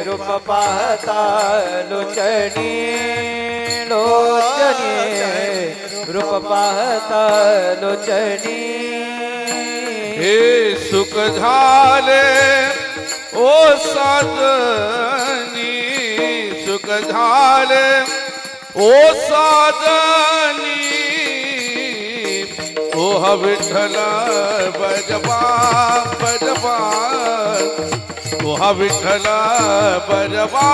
रूप पाहता लोचनी लोचनी रूप पाहता लोचनी हे सुख झाले ओ साजनी सुख झाले ओ साजनी ओ विठ्ठल बजबा बजबा ओ विठ्ठल बजबा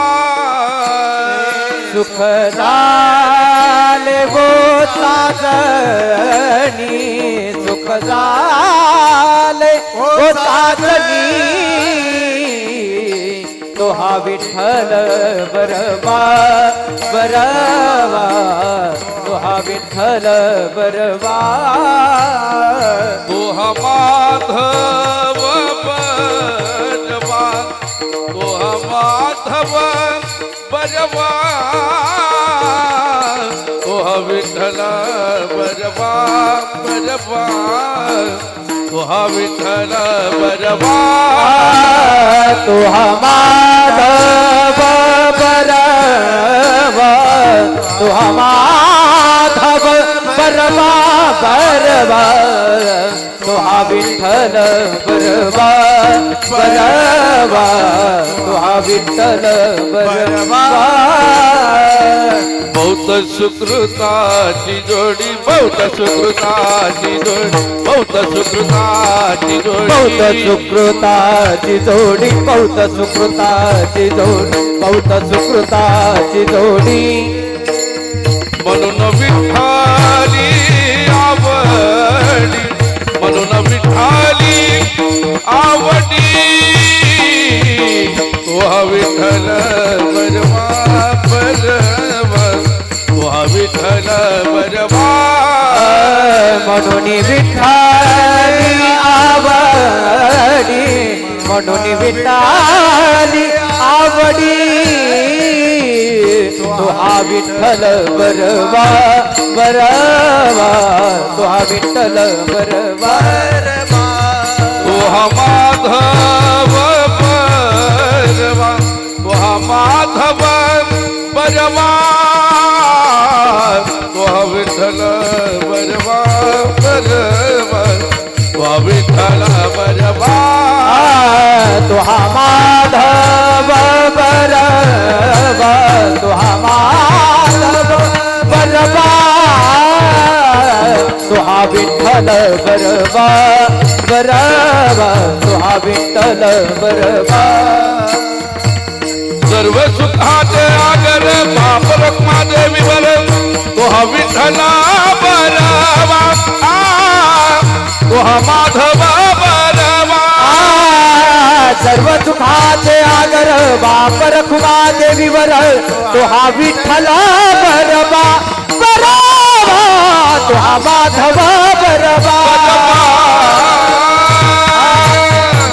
सुख झाले गो साजनी सुख झाले गो साजनी तो हा विठ्ठल बरबा बरबा तो हा विठ्ठल बरबा तो हा माधव बजबा तो हा माधव बजबा तो हा विठ्ठल बजबा बजबा तो हा विठ्ठल बजबा तो हा माधव बरबा तो हा माधव बरबा बरबा तो हा विठ्ठल बरबा बरबा तो हा विठ्ठल बरबा बहुत सुकृताची जोडी बहुत सुकृताची जोडी बहुत सुकृताची जोडी बहुत सुकृताची जोडी बहुत सुकृताची जोडी बहुत सुकृताची जोडी म्हणून विठ्ठली आवडी म्हणून विठ्ठली आवडी तो हा विठ्ठल बरबा बरबा तो हा विठ्ठल बरबा म्हणून विठ्ठली आवडी म्हणून विठ्ठली आवडी तो हा विठ्ठल बरबा बरबा तो हा विठ्ठल बरबा तो हा माधव बरबा तो हा माधव बरबा तो हा विठ्ठल बरबा बरबा तो हा विठ्ठल बरबा तो हा माधव बरबा तो हा माधव बरबा तो हा विठ्ठल बरबा बरबा तो हा विठ्ठल बरबा सर्व सुखाचे आगर बाप रखमा देवी बर तो हा विठ्ठल बरबा तो हा माधव बरबा सर्व सुखाचे आगर बाप रखुमा देवीवर तो हा विठ्ठल बरबा बरबा तो हा माधव बरबा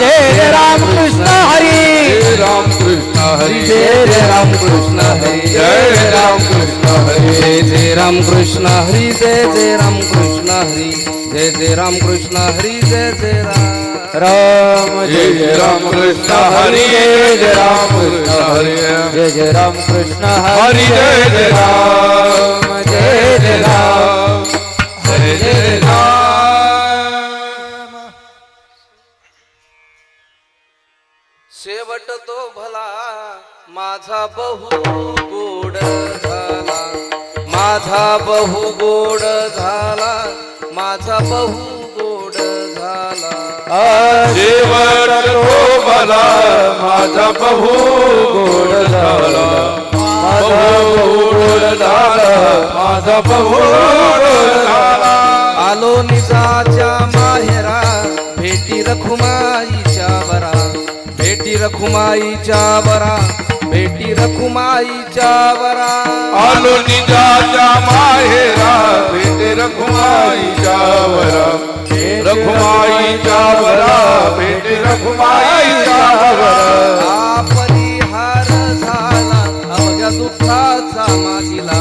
जय राम कृष्ण हरी जय राम कृष्ण हरी जय राम कृष्ण हरी जय राम कृष्ण हरी जय राम कृष्ण हरी जय राम कृष्ण हरी जय राम कृष्ण हरी जय राम जय राम कृष्ण हरी जय राम कृष्ण हरी जय राम कृष्ण हरी जय राम जय राम जय राम शेवट तो भला माझा बहु गोड झाला माझा बहु गोड झाला माझा बहु गोड झाला शेवट तो भला माझा बहु गोड झाला माझा गोड झाला माझा बहु गोड झाला आलो निजाच्या माहेरा भेटी रखुमाईच्या बरा भेटी रखुमाईच्या बरा भेटी रखुमाईच्या बरा आलो निजाच्या माहेरा भेटे रखुमाईच्या वरा रखुमाईच्या वरा भेटे रखुमाईच्या वरा हा परिहार झाला अवघ्या दुःखाचा मागिला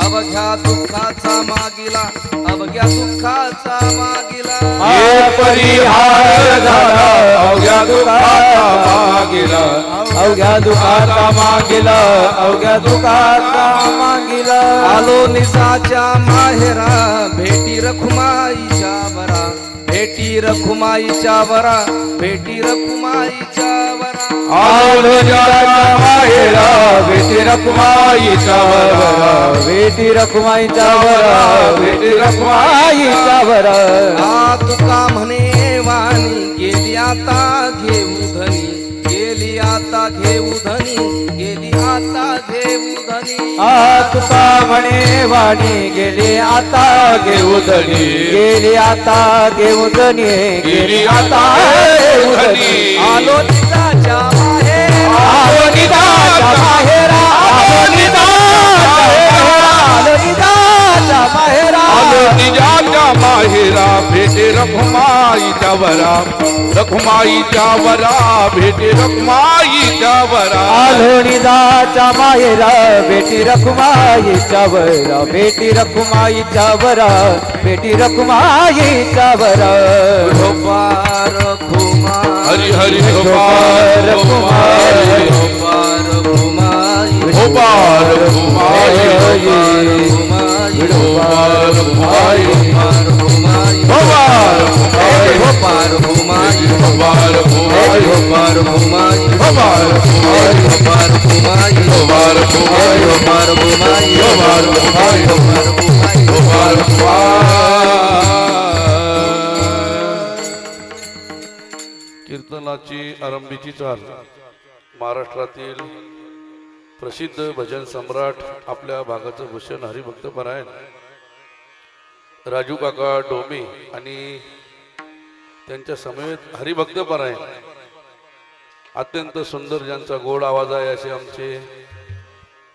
अवघ्या दुःखाचा मागिला अवघ्या दुःखाचा मागिला हे परिहार झाला अवघ्या दुःखाचा मागिला अवघ्या दुखाचा मागिला अवघ्या दुखाचा मागिला आलो निजाच्या माहेरा भेटी रखुमाईच्या बरा भेटी रखुमाईच्या बरा भेटी रखुमाईच्या बरा आलो निजाच्या माहेरा भेटी रखुमाईच्या वरा बेटी रखुमाईच्या वरा बेटी रखुमाईच्या वरा आ तुका म्हणे वाणी गेली आता घेऊ धनी गेली आता घेऊ धनी गेली आता घेऊ धनी आ तुका म्हणे वाणी गेली आता घेऊ धनी गेली आता घेऊ धनी गेली आता घेऊ धनी आलो निजाच्या माहेरा आलो निजाच्या माहेरा आलो निजाच्या माहेरा आलो निजाच्या माहेरा भेटे रखुमाईच्या वरा रखुमाईच्या वरा भेटे रखुमाईच्या वरा आलो निजाच्या माहेरा बेटी रखुमाईच्या वरा बेटी रखुमाईच्या वरा बेटी रखुमाईच्या वरा गोपार खुमा हरी हरी गोपाल कुमारी गोपार खुमाई गोपाल कुमारी गोपाल कुमारी गोपार खुमाई गोपाल कुमारी गोपार खुमाई गोपाल कुमारी गोपार खुमाई गोपाल कुमारी गोपार खुमाई गोपाल कुमारी गोपार खुमाई गोपाल कुमारी गोपार खुमाई गोपाल कुमारी कीर्तनाची आरंभीची चाल महाराष्ट्रातील प्रसिद्ध भजन सम्राट आपल्या भागाचं भूषण हरिभक्त परायण राजू काका डोमे आणि त्यांच्या समवेत हरिभक्त परायण अत्यंत सुंदर ज्यांचा गोड आवाज आहे असे आमचे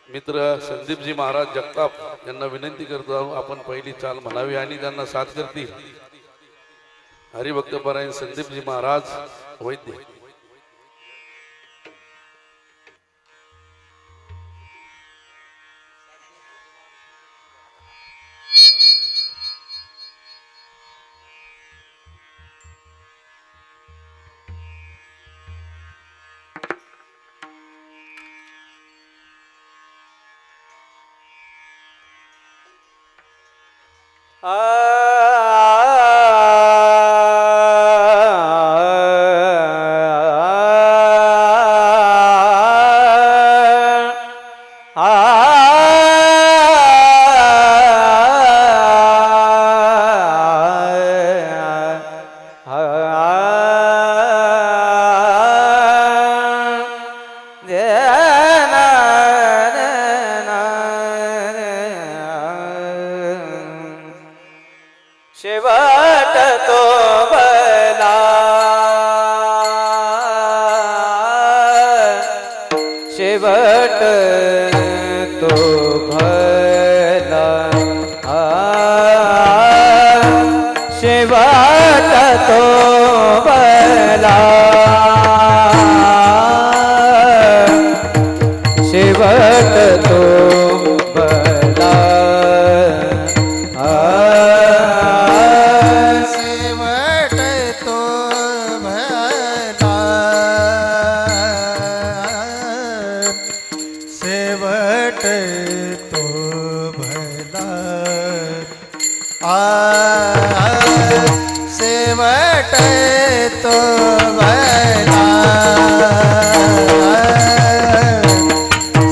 मित्र संदीपजी महाराज जगताप यांना विनंती करतो आपण पहिली चाल म्हणावी आणि त्यांना साथ करतील हरिभक्त परायण संदीपजी महाराज वैद्य शेवट तो भला शेवट तो भला शेवट तो भला शेवट तो भला शेवट तो भला शेवट तो भला शेवट तो भला शेवट तो भला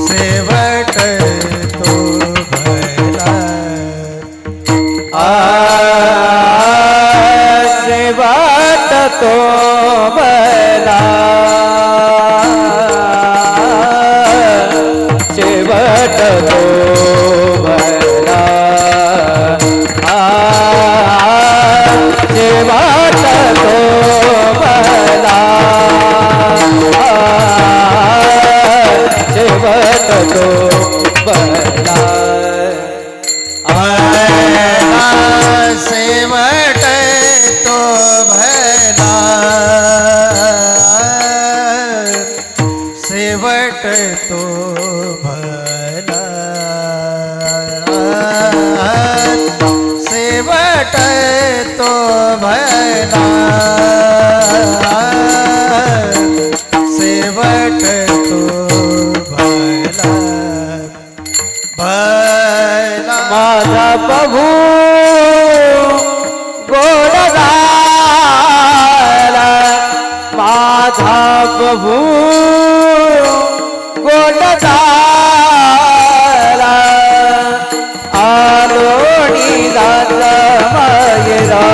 शेवट तो भला शेवट तो भला शेवट तो भला शेवट तो भला शेवट तो भला शेवट तो भला शेवट तो प्रभू गोड झाला आलो निदात मायरा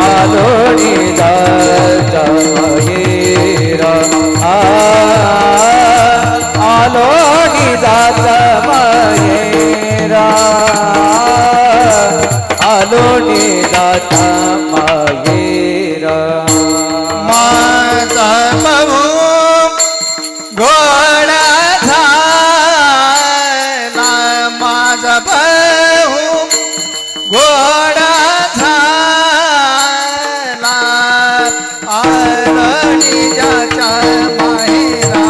आलो निदात मायरा आलो निदात मायरा आलो निदात मायरा माझा प्रभू गोड झाला माझा प्रभू गोड झाला आरणी ज्याच्या माहेरा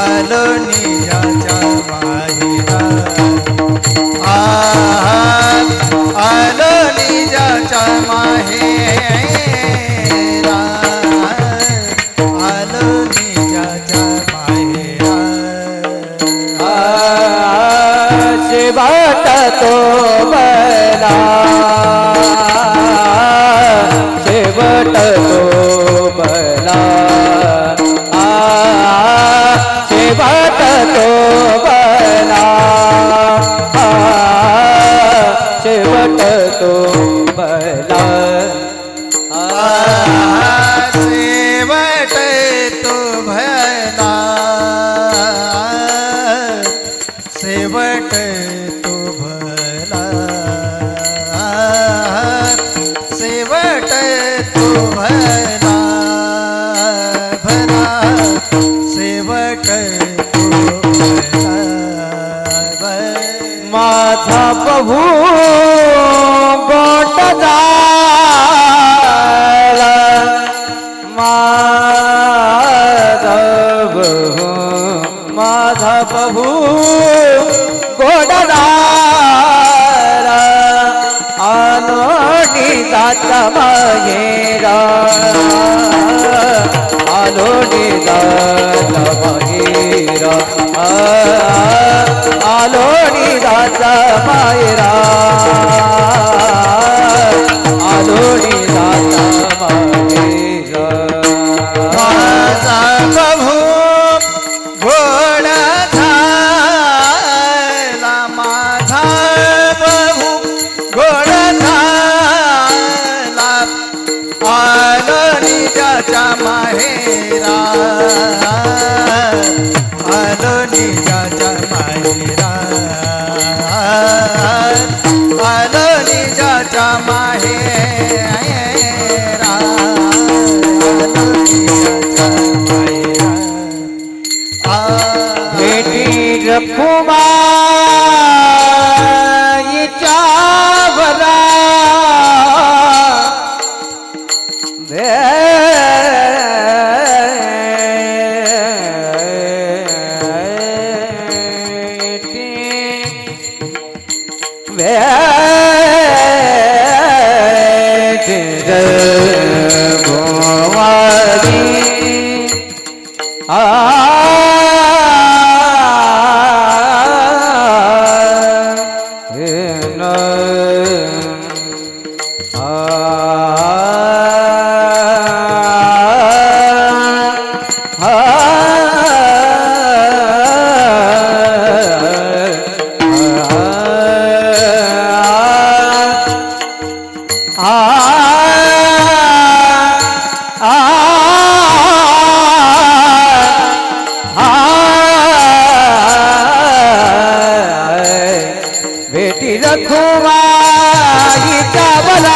आरणी ज्याच्या माहेरा आरणी ज्याच्या माहेरा आरणी ज्याच्या माहेरा शेवट तो बला शेवट तो बला शेवट तो बला शेवट तो बला सेवट तो भला सेवट तो भला सेवट तो भला भला सेवट तो भला माझा प्रभू गोट झाला माझा प्रभू गोड झाला आलो निदात मायरा आलो निदात मायरा आलो निदात मायरा आलो निदात मायरा माझा प्रभू गोड झाला माझा प्रभू गोड झाला आलो निजाच्या माहेरा आलो निजाच्या माहेरा आलो निजाच्या माहेरा आलो निजाच्या माहेरा भेटी रखुमाईच्या वरा भेटी रखुमाईच्या वरा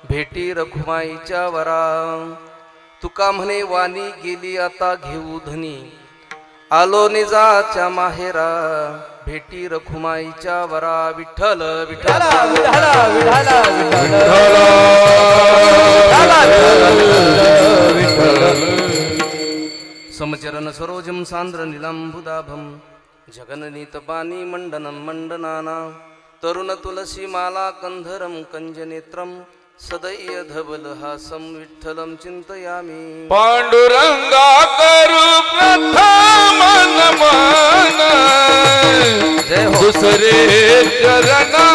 भेटी रखुमाईच्या वरा तुका म्हणे वाणी गेली आता घेऊ धनी आलो निजाच्या माहेरा भेटी रखुमाईच्या वरा विठ्ठल विठ्ठल विठाला विठाला समचरण सरोजम सांद्र निलंबुदाभम जगननीत पाणी मंडनं मंडनाना तरुण तुलसी माला कंधरम कंजनेत्रम सदैय धवल हासं विठ्ठलं चिंतयामि पांडुरंगा करू प्रथम नमन जय हो दुसरे चरणा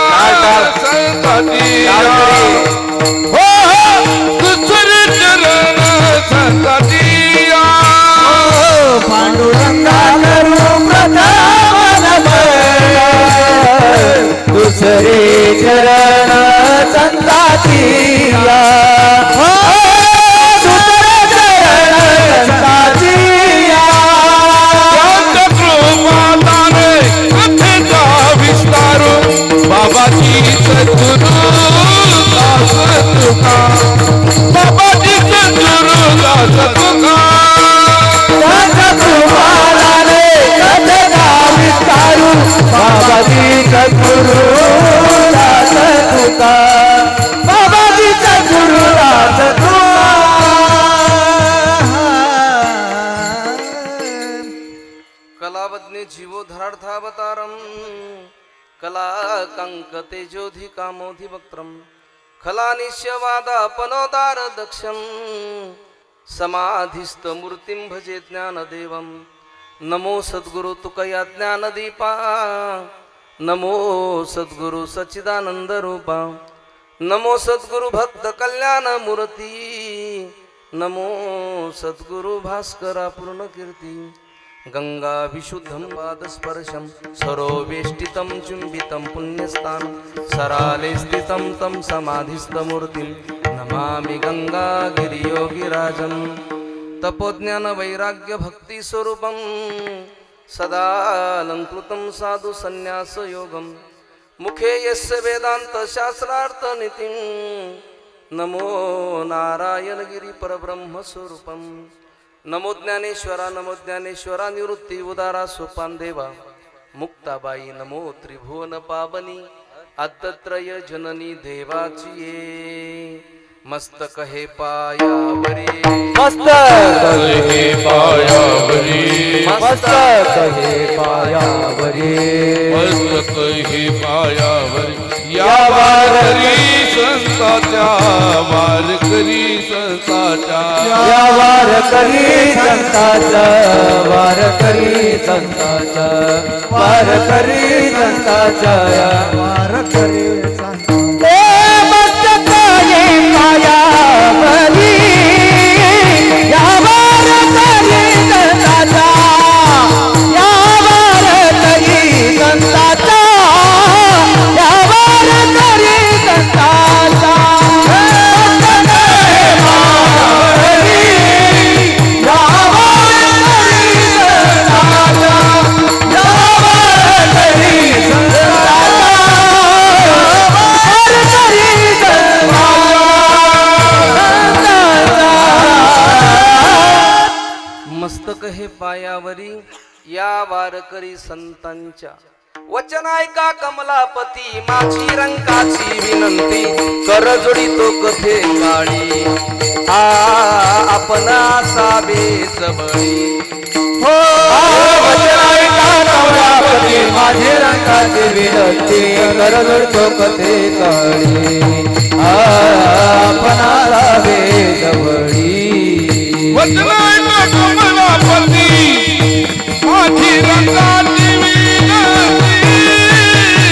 संतती हो दुसरे चरण संतती पांडुरंगा करू प्रथम नमन दुसरे चरण संतातिया हो दुसरे चरण संतातिया कृपादाने कथेचा विस्तारू बाबाची सद्गुरु दास तुका बाबाची सद्गुरु दास तुका बाबाजी सद्गुरु दास तुका बाबाजी सद्गुरु दास तुका कलावज्ञे जीवो धरार्थावतारम कला कंक तेजोधि कामोधि वक्त्रम खला निश्यवादापनोदार दक्षम समाधिस्थ मूर्तिं भजे ज्ञानदेवम नमो सद्गुरु तुकया ज्ञानदीपा नमो सद्गुरु सच्चिदानंद रूपा नमो सद्गुरु भक्त कल्याण मूर्ती नमो सद्गुरु भास्करा पूर्ण कीर्ती गंगा विशुद्धं पादस्पर्शं सरोवेष्टितं चुंबितं पुण्यस्थानं सराले स्थितं तं समाधिस्थमूर्तिं नमामि गंगागिरियोगिराजं तपोज्ञान वैराग्य भक्ति स्वरूपं सदा अलंकृतं साधु संन्यास योगं मुखे यस्य वेदांत शास्त्रार्थ नितिं नमो नारायण गिरी परब्रह्म स्वरूपं नमो ज्ञानेश्वरा निवृत्ती उदारा सोपान देवा मुक्ताबाई नमो त्रिभुवन पावनी आद्यत्रय जननी देवाची ये मस्तक हे पायावरी मस्तक हे पायावरी मस्तक हे पायावरी मस्तक हे पायावरी या वारकरी संताच्या वारकरी संताच्या या वारकरी संताचा वारकरी संताचा वारकरी संताचा वारकरी मस्तक हे पायावरी या वारकरी संताचा या वारकरी संताचा या वारकरी संताचा मस्तक हे पायावरी या वारकरी संतांच्या वचन ऐका कमलापती माझी रंकाची विनंती कर जोडितो कथे काळी आपण असावे सबळी हो वचन ऐका कमलापती माझी रंगाची विनंती कर जोडतो कथे काळी आपण आलावे जवळी वचनायका कमलापती माझी रंगाची विनंती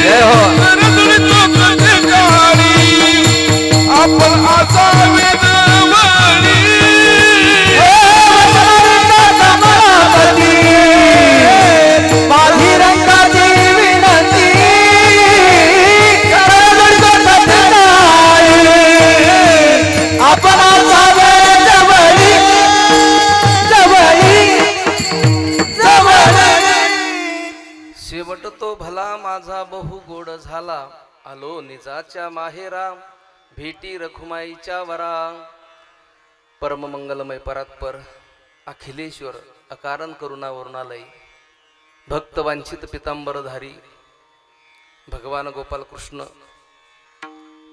जय हो करदुरीतो कथे काळी आपण असावे जवळी कमलापती माझी रंगाची विनंती कर जोडतो कथे काळी आपण आलावे जवळी शेवट तो भला माझा बहु गोड झाला आलो निजाच्या माहेरा भेटी रखुमाईच्या वरा परममंगलमय परात्पर अखिलेश्वर अकारण करुणा वरुणालय भक्त वांछित पितांबरधारी भगवान गोपाल कृष्ण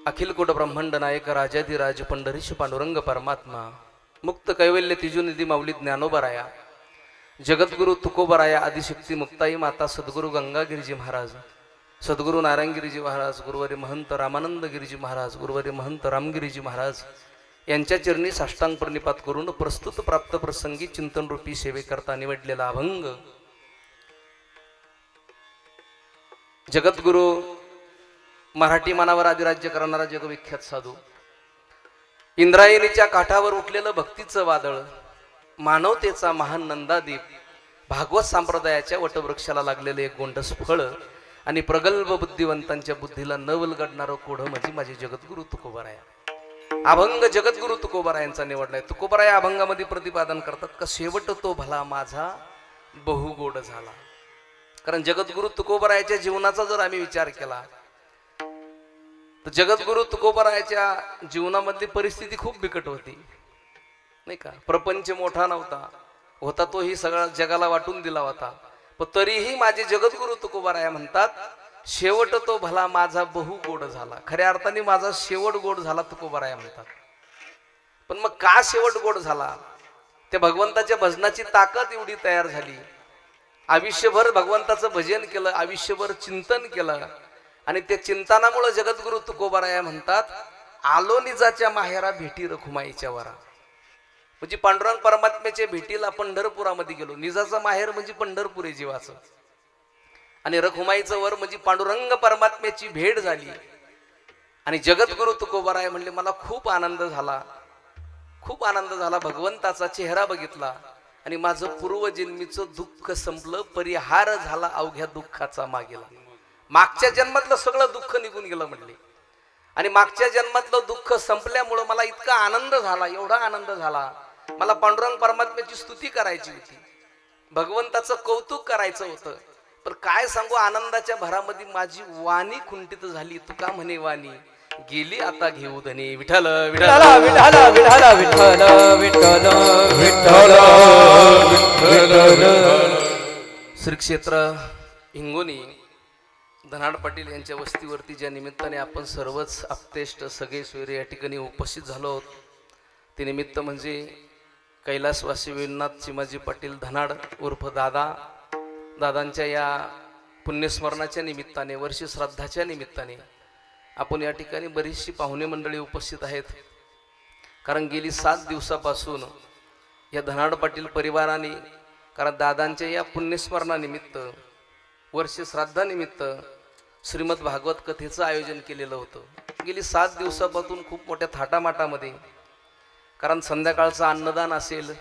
अखिल कोट ब्रह्मांड नायक राजाधिराज पंढरीश पांडुरंग परमात्मा मुक्त कैवल्य तिजुनिधी माऊली ज्ञानोबराया जगद्गुरु तुकोबराया आदिशक्ती मुक्ताई माता सद्गुरु गंगागिरीजी महाराज सद्गुरु नारायणगिरीजी महाराज गुरुवारी महंत रामानंद गिरीजी महाराज गुरुवारी महंत रामगिरीजी महाराज यांच्या चरणी साष्टांग प्रणिपात करून प्रस्तुत प्राप्त प्रसंगी चिंतन रूपी सेवेकरता निवडलेला अभंग जगद्गुरु मराठी मानावर अधिराज्य करणारा जगविख्यात साधू इंद्रायणीच्या काठावर उठलेलं भक्तीचं वादळ मानवतेचा महान नंदादीप भागवत संप्रदायाच्या वटवृक्षाला लागलेले एक गोंडस फळ आणि प्रगल्भ बुद्धिवंतांच्या बुद्धीला नवलगडणारं कोढं म्हणजे माझे जगद्गुरु तुकोबाराया अभंग जगद्गुरु तुकोबारायांचा निवडलाय. तुकोबाराया अभंगामध्ये प्रतिपादन करतात का शेवट तो भला माझा बहुगोड झाला. कारण जगद्गुरु तुकोबारायाच्या जीवनाचा जर आम्ही विचार केला तर जगद्गुरु तुकोबारायाच्या जीवनामधली परिस्थिती खूप बिकट होती नाही का. प्रपंच मोठा नव्हता होता तोही सगळा जगाला वाटून दिला होता. पण तरीही माझे जगद्गुरु तुकोबाराया म्हणतात शेवट तो भला माझा बहु गोड झाला. खऱ्या अर्थाने माझा शेवट गोड झाला तुकोबाराया म्हणतात. पण मग का शेवट गोड झाला. त्या भगवंताच्या भजनाची ताकद एवढी तयार झाली. आयुष्यभर भगवंताचं भजन केलं आयुष्यभर चिंतन केलं आणि त्या चिंतनामुळे जगद्गुरु तुकोबाराया म्हणतात आलो निजाच्या माहेरा भेटी रखुमाईच्या वरा. म्हणजे पांडुरंग परमात्म्याच्या भेटीला पंढरपुरामध्ये गेलो. निजाचं माहेर म्हणजे पंढरपूर आहे जीवाचं आणि रखुमाईचं वर म्हणजे पांडुरंग परमात्म्याची भेट झाली. आणि जगद्गुरु तुकोबाराय म्हणले मला खूप आनंद झाला खूप आनंद झाला. भगवंताचा चेहरा बघितला आणि माझं पूर्वजन्मीचं दुःख संपलं परिहार झाला अवघ्या दुःखाचा मागेला. मागच्या जन्मातलं सगळं दुःख निघून गेलं म्हणले आणि मागच्या जन्मातलं दुःख संपल्यामुळं मला इतका आनंद झाला एवढा आनंद झाला. मला पांडुरंग परमात्म्याची स्तुती करायची होती भगवंताचं कौतुक करायचं होतं. पण काय सांगू आनंदाच्या भरामध्ये माझी वाणी खुंटीत झाली. तुका म्हणे वाणी गेली आता घेऊ धनी विठ्ठल विठ्ठल विठ्ठल विठ्ठल विठ्ठल विठ्ठल विठ्ठल. श्री क्षेत्र हिंगोनी धनाड पाटील यांच्या वस्तीवरती ज्या निमित्ताने आपण सर्वच आपतेष्ट सगळे सोयरे या ठिकाणी उपस्थित झालो आहोत ते निमित्त म्हणजे कैलासवासी विनाथ चिमाजी पाटील धनाड उर्फ दादांच्या या पुण्यस्मरणाच्या निमित्ताने वर्षी श्राद्धाच्या निमित्ताने आपण या ठिकाणी बरीचशी पाहुणे मंडळी उपस्थित आहेत. कारण गेली 7 दिवसापासून या धनाड पाटील परिवाराने कारण दादांच्या या पुण्यस्मरणानिमित्त वर्ष श्राद्धानिमित्त श्रीमद भागवत कथेचं आयोजन केलेलं होतं. गेली 7 दिवसापासून खूप मोठ्या थाटामाटामध्ये कारण संध्याकाळचं अन्नदान असेल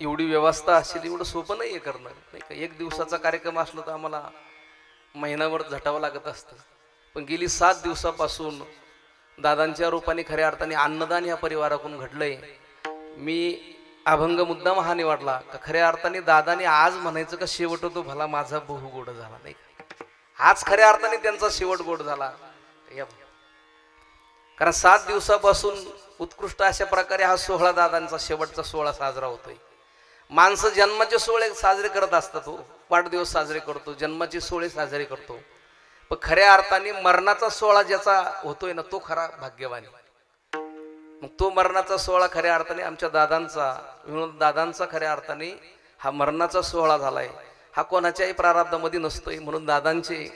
एवढी व्यवस्था असेल एवढं सोपं नाही आहे करणं नाही का. 1 दिवसाचा कार्यक्रम असला तर आम्हाला महिनाभर झटावं लागत असतं. पण गेली 7 दिवसापासून दादांच्या रूपाने खऱ्या अर्थाने अन्नदान ह्या परिवाराकडून घडलंय. मी अभंग मुद्दाम हा निवडला का खऱ्या अर्थाने दादाने आज म्हणायचं का शेवट तो भला माझा बहु गोड झाला नाही का. आज खऱ्या अर्थाने त्यांचा शेवट गोड झाला. कारण 7 दिवसापासून उत्कृष्ट अशा प्रकारे हा सोहळा दादांचा शेवटचा सोहळा साजरा होतोय. माणसं जन्माचे सोहळे साजरे करत असतात हो वाढदिवस साजरे करतो जन्माचे सोहळे साजरे करतो. पण खऱ्या अर्थाने मरणाचा सोहळा ज्याचा होतोय ना तो खरा भाग्यवानी. मग तो मरणाचा सोहळा खऱ्या अर्थाने आमच्या दादांचा विनोद दादांचा खऱ्या अर्थाने हा मरणाचा सोहळा झालाय. हा कोणाच्याही प्रारब्धामध्ये नसतोय. म्हणून दादांचे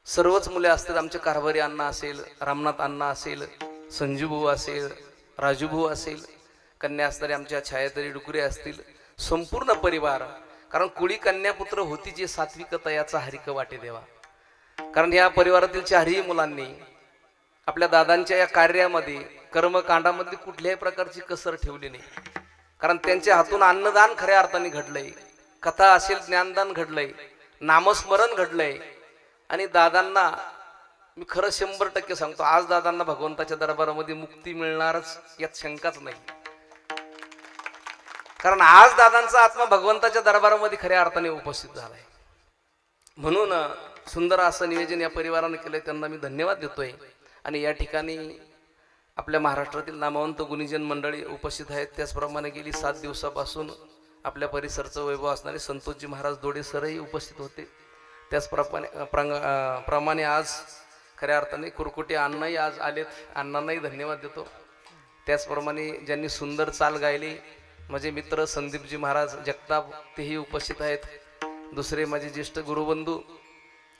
सर्वच मुले असतात. आमचे कारभारी अण्णा असेल रामनाथ अण्णा असेल संजूभाऊ असेल राजूभाऊ असेल कन्या असणारे आमच्या छायातरी डुकरे असतील संपूर्ण परिवार. कारण कुळी कन्यापुत्र होती जे सात्विकता याचा हरिक वाटे देवा. कारण या परिवारातील 4ही मुलांनी आपल्या दादांच्या या कार्यामध्ये कर्मकांडामध्ये कुठल्याही प्रकारची कसर ठेवली नाही. कारण त्यांच्या हातून अन्नदान खऱ्या अर्थाने घडलंय कथा असेल ज्ञानदान घडलंय नामस्मरण घडलंय. आणि दादांना मी खरं 100% सांगतो आज दादांना भगवंताच्या दरबारामध्ये मुक्ती मिळणारच यात शंकाच नाही. कारण आज दादांचा आत्मा भगवंताच्या दरबारामध्ये खऱ्या अर्थाने उपस्थित झालाय. म्हणून सुंदर असं नियोजन या परिवाराने केलंय त्यांना मी धन्यवाद देतोय. आणि या ठिकाणी आपल्या महाराष्ट्रातील नामवंत गुणीजन मंडळी उपस्थित आहेत. त्याचप्रमाणे गेली 7 दिवसापासून आपल्या परिसरचं वैभव असणारे संतोषजी महाराज दोडे सरही उपस्थित होते. प्रमाणे आज खऱ्या अर्थाने कुरकुटे अण्णाही आज आलेत. अण्णांनाही धन्यवाद देतो. त्याचप्रमाणे ज्यांनी सुंदर चाल गायली माझे मित्र संदीपजी महाराज जगताप तेही उपस्थित आहेत. दुसरे माझे ज्येष्ठ गुरुबंधू,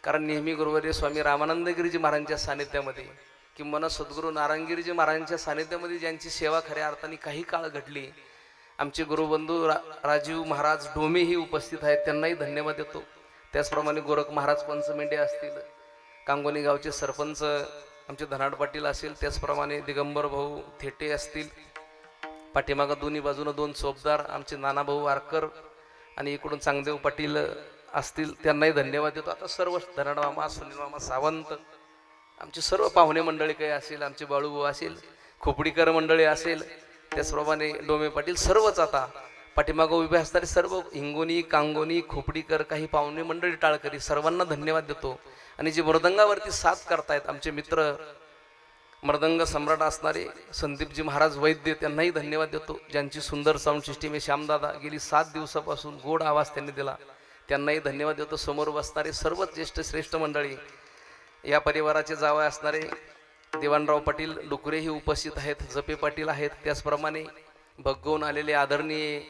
कारण नेहमी गुरुवर्य स्वामी रामानंदगिरीजी महाराजांच्या सानिध्यामध्ये किंवा सद्गुरू नारायणगिरीजी महाराजांच्या सानिध्यामध्ये ज्यांची सेवा खऱ्या अर्थाने काही काळ घडली, आमचे गुरुबंधू राजीव महाराज डोमेही उपस्थित आहेत. त्यांनाही धन्यवाद देतो. त्याचप्रमाणे गोरख महाराज पंचमेंढे असतील, कांगोनी गावचे सरपंच आमचे धनाड पाटील असेल, त्याचप्रमाणे दिगंबर भाऊ थेटे असतील, पाठीमागं दोन्ही बाजूनं 2 चोपदार आमचे नानाभाऊ वारकर आणि इकडून चांगदेव पाटील असतील, त्यांनाही धन्यवाद देतो. आता सर्व धनाड मामा, सुनील मामा सावंत, आमचे सर्व पाहुणे मंडळी काही असेल, आमचे बाळूभाऊ असेल, खोपडीकर मंडळी असेल, त्याचप्रमाणे डोमे पाटील, सर्वच आता पाठीमागं उभे असणारे सर्व हिंगोनी, कांगोनी, खोपडीकर, काही पाहुणे मंडळी, टाळकरी, सर्वांना धन्यवाद देतो. आणि जे मृदंगावरती साथ करतायत आमचे मित्र मृदंग सम्राट असणारे संदीपजी महाराज वैद्य, त्यांनाही धन्यवाद देतो. ज्यांची सुंदर साऊंड सिस्टीम आहे श्यामदादा, गेली 7 दिवसापासून गोड आवाज त्यांनी दिला, त्यांनाही धन्यवाद देतो. समोर बसणारे सर्वच ज्येष्ठ श्रेष्ठ मंडळी, या परिवाराचे जावई असणारे दिवाणराव पाटील डुकरेही उपस्थित आहेत, जपे पाटील आहेत, त्याचप्रमाणे भगवून आलेले आदरणीय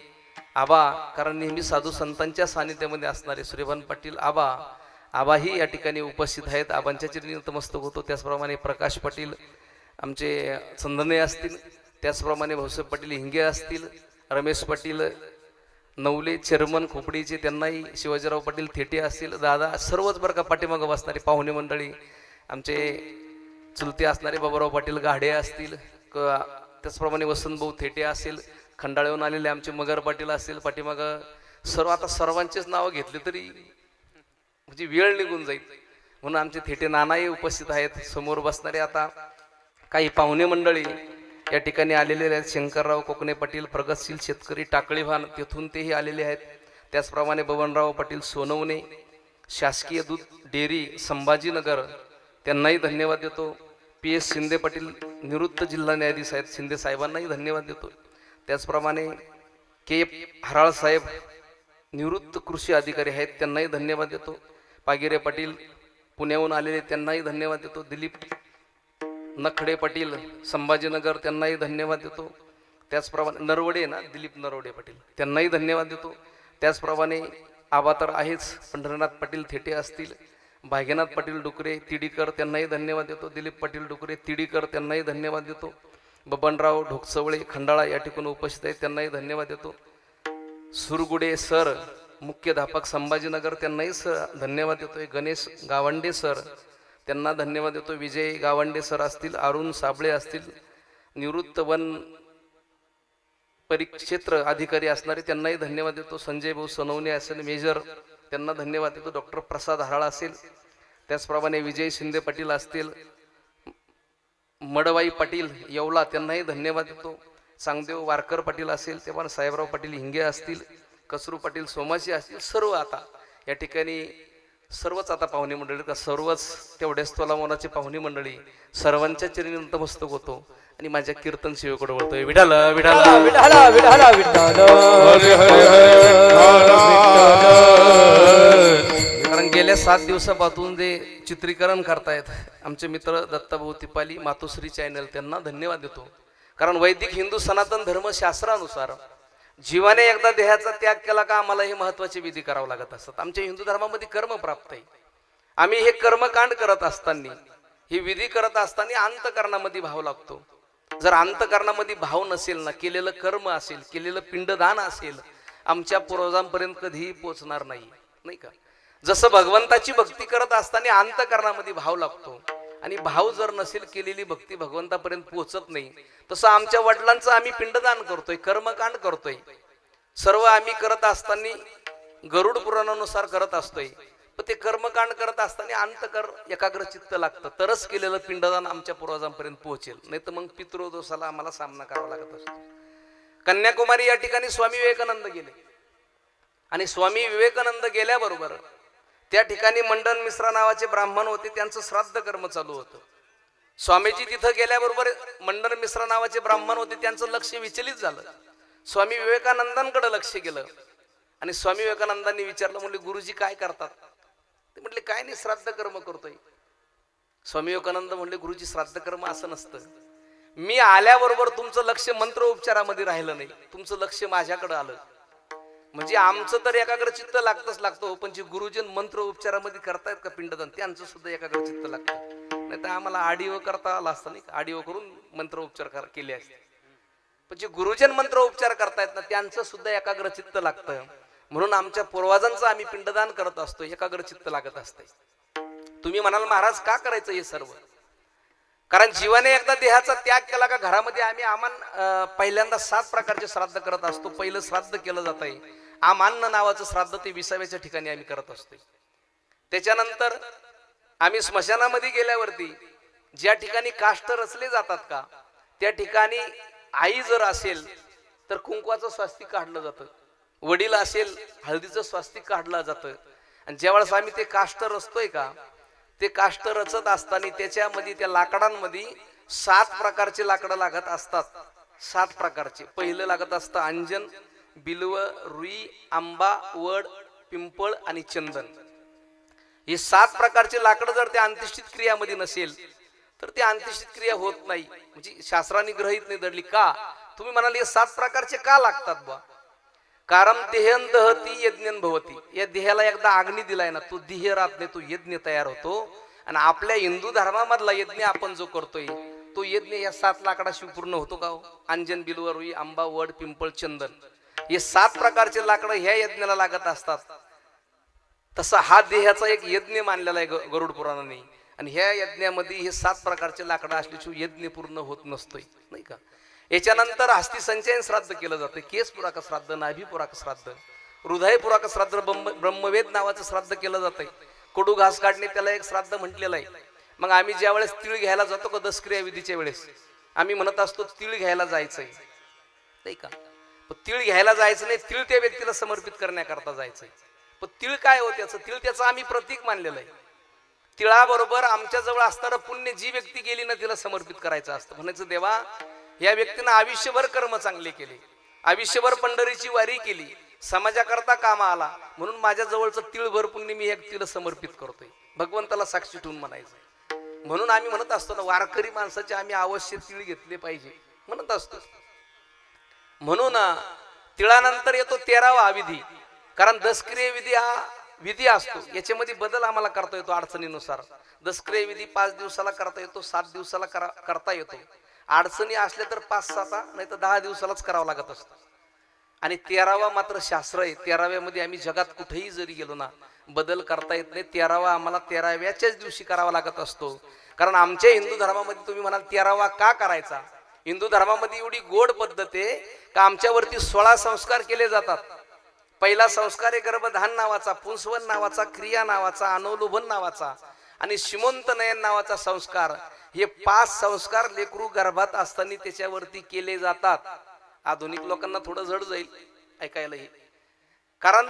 आबा, कारण नेहमी साधू संतांच्या सानिध्यामध्ये असणारे सूर्यभान पाटील आबाही या ठिकाणी उपस्थित आहेत. आबांच्या चरणी नतमस्तक होतो. त्याचप्रमाणे प्रकाश पाटील आमचे चंदने असतील, त्याचप्रमाणे भाऊसाहेब पाटील हिंगे असतील, रमेश पाटील नवले चेअरमन खोपडीचे, त्यांनाही शिवाजीराव पाटील थेटे असतील, दादा, सर्वच बरं का पाठीमागं बसणारे पाहुणे मंडळी, आमचे चुलते असणारे बाबाराव पाटील गाढे असतील, त्याचप्रमाणे वसंतभाऊ थेटे असेल, खंडाळ्याहून आलेले आमचे मगर पाटील असतील, पाठीमागं सर्व, आता सर्वांचेच नावं घेतले तरी म्हणजे वेळ निघून जाईल, म्हणून आमचे थेटे नानाही उपस्थित आहेत. समोर बसणारे आता काही पाहुणे मंडळी या ठिकाणी आलेले आहेत. शंकरराव कोकणे पाटील प्रगतशील शेतकरी टाकळीभान, तेथून तेही आलेले आहेत. त्याचप्रमाणे बबनराव पाटील सोनवणे शासकीय दूध डेअरी संभाजीनगर, त्यांनाही धन्यवाद देतो. PS शिंदे पाटील निवृत्त जिल्हा न्यायाधीश आहेत, शिंदे साहेबांनाही धन्यवाद देतो. त्याचप्रमाणे के हराळ साहेब निवृत्त कृषी अधिकारी आहेत, त्यांनाही धन्यवाद देतो. पागिरे पाटील पुण्याहून आलेले, त्यांनाही धन्यवाद देतो. दिलीप नखडे पाटील संभाजीनगर, त्यांनाही धन्यवाद देतो. त्याचप्रमाणे नरवडे ना, दिलीप नरवडे पाटील, त्यांनाही धन्यवाद देतो. त्याचप्रमाणे आबा तर आहेच, पंढरनाथ पाटील थेटे असतील, भाग्यनाथ पाटील डुकरे तिडीकर, त्यांनाही धन्यवाद देतो. दिलीप पाटील डुकरे तिडीकर, त्यांनाही धन्यवाद देतो. बबनराव ढोकचवळे खंडाळा या ठिकाणी उपस्थित आहेत, त्यांनाही धन्यवाद देतो. सुरगुडे सर मुख्याध्यापक संभाजीनगर, त्यांनाही धन्यवाद देतोय. गणेश गावंडे सर, त्यांना धन्यवाद देतो. विजय गावंडे सर असतील, अरुण साबळे असतील, निवृत्त वन परिक्षेत्र अधिकारी असणारे, त्यांनाही धन्यवाद देतो. संजय भाऊ सोनवणे असेल मेजर, त्यांना धन्यवाद देतो. डॉक्टर प्रसाद हराळ असेल, त्याचप्रमाणे विजय शिंदे पाटील असतील, मडवाई पाटील येवला, त्यांनाही धन्यवाद देतो. चांगदेव वारकर पाटील असेल, तेव्हा साहेबराव पाटील हिंगे असतील, कसरू पाटील सोमाशी असतील, सर्व आता या ठिकाणी सर्वच आता पाहुणे मंडळी का सर्वच तेवढ्याच तोलामोलाचे पाहुणे मंडळी, सर्वांच्या चरणी नतमस्तक होतो आणि माझ्या कीर्तन सेवेकडे वळतोय. विठाल विठाल विठाला विठाला विठाल, कारण गेल्या 7 दिवसापासून जे चित्रीकरण करतायत आमचे मित्र दत्ताभाऊ तिपाली मातोश्री चॅनल, त्यांना धन्यवाद देतो. कारण वैदिक हिंदू सनातन धर्मशास्त्रानुसार जीवाने एकदा देहाचा त्याग केला का आम्हाला हे महत्वाचे विधी करावं लागत असतात. आमच्या हिंदू धर्मामध्ये कर्म प्राप्त आहे. आम्ही हे कर्मकांड करत असताना, हे विधी करत असताना अंतकरणामध्ये भाव लागतो. जर अंतकरणामध्ये भाव नसेल ना, केलेलं कर्म असेल, केलेलं पिंडदान असेल, आमच्या पूर्वजांपर्यंत कधीही पोचणार नाही का. जसं भगवंताची भक्ती करत असताना अंतकरणामध्ये भाव लागतो आणि भाव जर नसेल, केलेली भक्ती भगवंतापर्यंत पोहोचत नाही, तसं आमच्या वडिलांचं आम्ही पिंडदान करतोय, कर्मकांड करतोय, सर्व आम्ही करत असताना गरुड पुराणानुसार करत असतोय. पण ते कर्मकांड करत असताना अंतकर एकाग्र चित्त लागतं, तरच केलेलं पिंडदान आमच्या पूर्वजांपर्यंत पोहोचेल, नाही तर मग पितृदोषाला आम्हाला सामना करावा लागत असतो. कन्याकुमारी या ठिकाणी स्वामी विवेकानंद गेले आणि स्वामी विवेकानंद गेल्याबरोबर त्या ठिकाणी मंडन मिश्रा नावाचे ब्राह्मण होते, त्यांचं श्राद्ध कर्म चालू होतं. स्वामीजी तिथं गेल्याबरोबर मंडन मिश्रा नावाचे ब्राह्मण होते, त्यांचं लक्ष विचलित झालं. स्वामी विवेकानंदांकडे लक्ष गेलं आणि स्वामी विवेकानंदांनी विचारलं, म्हणले गुरुजी काय करतात? ते म्हटले काय नाही, श्राद्ध कर्म करतोय. स्वामी विवेकानंद म्हणले गुरुजी श्राद्ध कर्म असं नसतं. मी आल्याबरोबर तुमचं लक्ष मंत्र उपचारामध्ये राहिलं नाही, तुमचं लक्ष माझ्याकडे आलं. म्हणजे आमचं तर एकाग्र चित्त लागतं, पण जे गुरुजन मंत्र उपचारामध्ये करतायत का पिंडदान, त्यांचं सुद्धा एकाग्र चित्त लागतं. नाही तर आम्हाला आडिओ करता आला असतं नाही, आडिओ करून मंत्र उपचार केले असते. पण जे गुरुजन मंत्र उपचार करतायत ना, त्यांचं सुद्धा एकाग्र चित्त लागतं. म्हणून आमच्या पूर्वजांचं आम्ही पिंडदान करत असतो, एकाग्र चित्त लागत असते. तुम्ही म्हणाल महाराज का करायचं हे सर्व? कारण जीवाने एकदा देहाचा त्याग केला का घरामध्ये आम्ही पहिल्यांदा 7 प्रकारचे श्राद्ध करत असतो. पहिलं श्राद्ध केलं जात आहे आमान्न नावाचं श्राद्ध, ते 20व्या ठिकाणी आम्ही करत असतो. त्याच्यानंतर आम्ही स्मशानामध्ये गेल्यावरती ज्या ठिकाणी काष्ट रचले जातात का, त्या ठिकाणी आई जर असेल तर कुंकवाचं स्वास्तिक काढलं जातं, वडील असेल हळदीचं स्वास्तिक काढलं जातं. आणि ज्यावेळेस आम्ही ते काष्ट रचतोय का, ते काष्ट रचत असताना त्याच्यामध्ये त्या लाकडांमध्ये 7 प्रकारचे लाकडं लागत असतात. 7 प्रकारचे. पहिलं लागत असतं अंजन, बिल्व, रुई, आंबा, वड, पिंपळ आणि चंदन. हे 7 प्रकारचे लाकडं जर त्या अंत्येष्टित क्रियामध्ये नसेल तर ती अंत्येष्टित क्रिया होत नाही. म्हणजे शास्त्राने ग्रहित नाही धरली. का? तुम्ही म्हणाल हे 7 प्रकारचे का लागतात बा? कारण देहन दहती यज्ञन भवती. या देहाला एकदा अग्नी दिलाय ना, तो देह राहत नाही, तो यज्ञ तयार होतो. आणि आपल्या हिंदू धर्मामधला यज्ञ आपण जो करतोय तो यज्ञ या 7 लाकडाशिवाय पूर्ण होतो का हो? अंजन, बिल्व, रुई, आंबा, वड, पिंपळ, चंदन हे 7 प्रकारचे लाकडं ह्या यज्ञाला लागत असतात. तसा हा देहाचा एक यज्ञ मानलेला आहे गरुड पुराणाने. आणि ह्या यज्ञामध्ये हे 7 प्रकारचे लाकडं असल्याशिवाय यज्ञ पूर्ण होत नसतोय, नाही का? याच्यानंतर हस्ती संचयन श्राद्ध केलं जातं. केस पुराक श्राद्ध, नाभी पुराक श्राद्ध, हृदय पुराक श्राद्ध, ब्रह्मवेद नावाचं श्राद्ध केलं जातंय. कडू घास काढणे त्याला एक श्राद्ध म्हटलेलं आहे. मग आम्ही ज्या वेळेस तीळ घ्यायला जातो का दशक्रिया विधीच्या वेळेस, आम्ही म्हणत असतो तीळ घ्यायला जायचंय, नाही का? पण तीळ घ्यायला जायचं नाही, तीळ त्या व्यक्तीला समर्पित करण्याकरता जायचंय. पण तीळ काय हो त्याचं? तीळ त्याचं आम्ही प्रतीक मानलेलं आहे. तिळाबरोबर आमच्या जवळ असणारं पुण्य जी व्यक्ती गेली ना तिला समर्पित करायचं असतं. म्हणायचं देवा या व्यक्तीनं आयुष्यभर कर्म चांगले केले, आयुष्यभर पंढरीची वारी केली, समाजाकरता कामा आला, म्हणून माझ्या जवळचं तिळभर पुण्य मी एक तिला समर्पित करतोय, भगवंताला साक्षी ठेवून म्हणायचं. म्हणून आम्ही म्हणत असतो ना, वारकरी माणसाचे आम्ही अवश्य तिळ घेतले पाहिजे म्हणत असतो. म्हणून तिळानंतर येतो 13वा विधी. कारण दशक्रिय विधी हा विधी असतो, याच्यामध्ये बदल आम्हाला करता येतो अडचणीनुसार. दशक्रिय विधी 5 दिवसाला करता येतो, 7 दिवसाला करता येतो. अडचणी असल्या तर 5-7 नाही तर 10 दिवसालाच करावं लागत असतं. आणि 13वा मात्र शास्त्र आहे. 13व्यामध्ये आम्ही जगात कुठेही जरी गेलो ना बदल करता येत नाही. 13वा आम्हाला 13व्याच्याच दिवशी करावा लागत असतो. कारण आमच्या हिंदू धर्मामध्ये तुम्ही म्हणाल 13वा का करायचा? हिंदू धर्मामध्ये एवढी गोड पद्धत आहे का आमच्यावरती 16 संस्कार केले जातात. पहिला संस्कार आहे गर्भधान नावाचा, पुंसवन नावाचा, क्रिया नावाचा, अनवलोभन नावाचा आणि शिमोंत नयन नावाचा संस्कार. हे 5 संस्कार लेकरू गर्भात असताना त्याच्यावरती केले जातात. आधुनिक लोकांना थोडं जड जाईल ऐकायला हे, कारण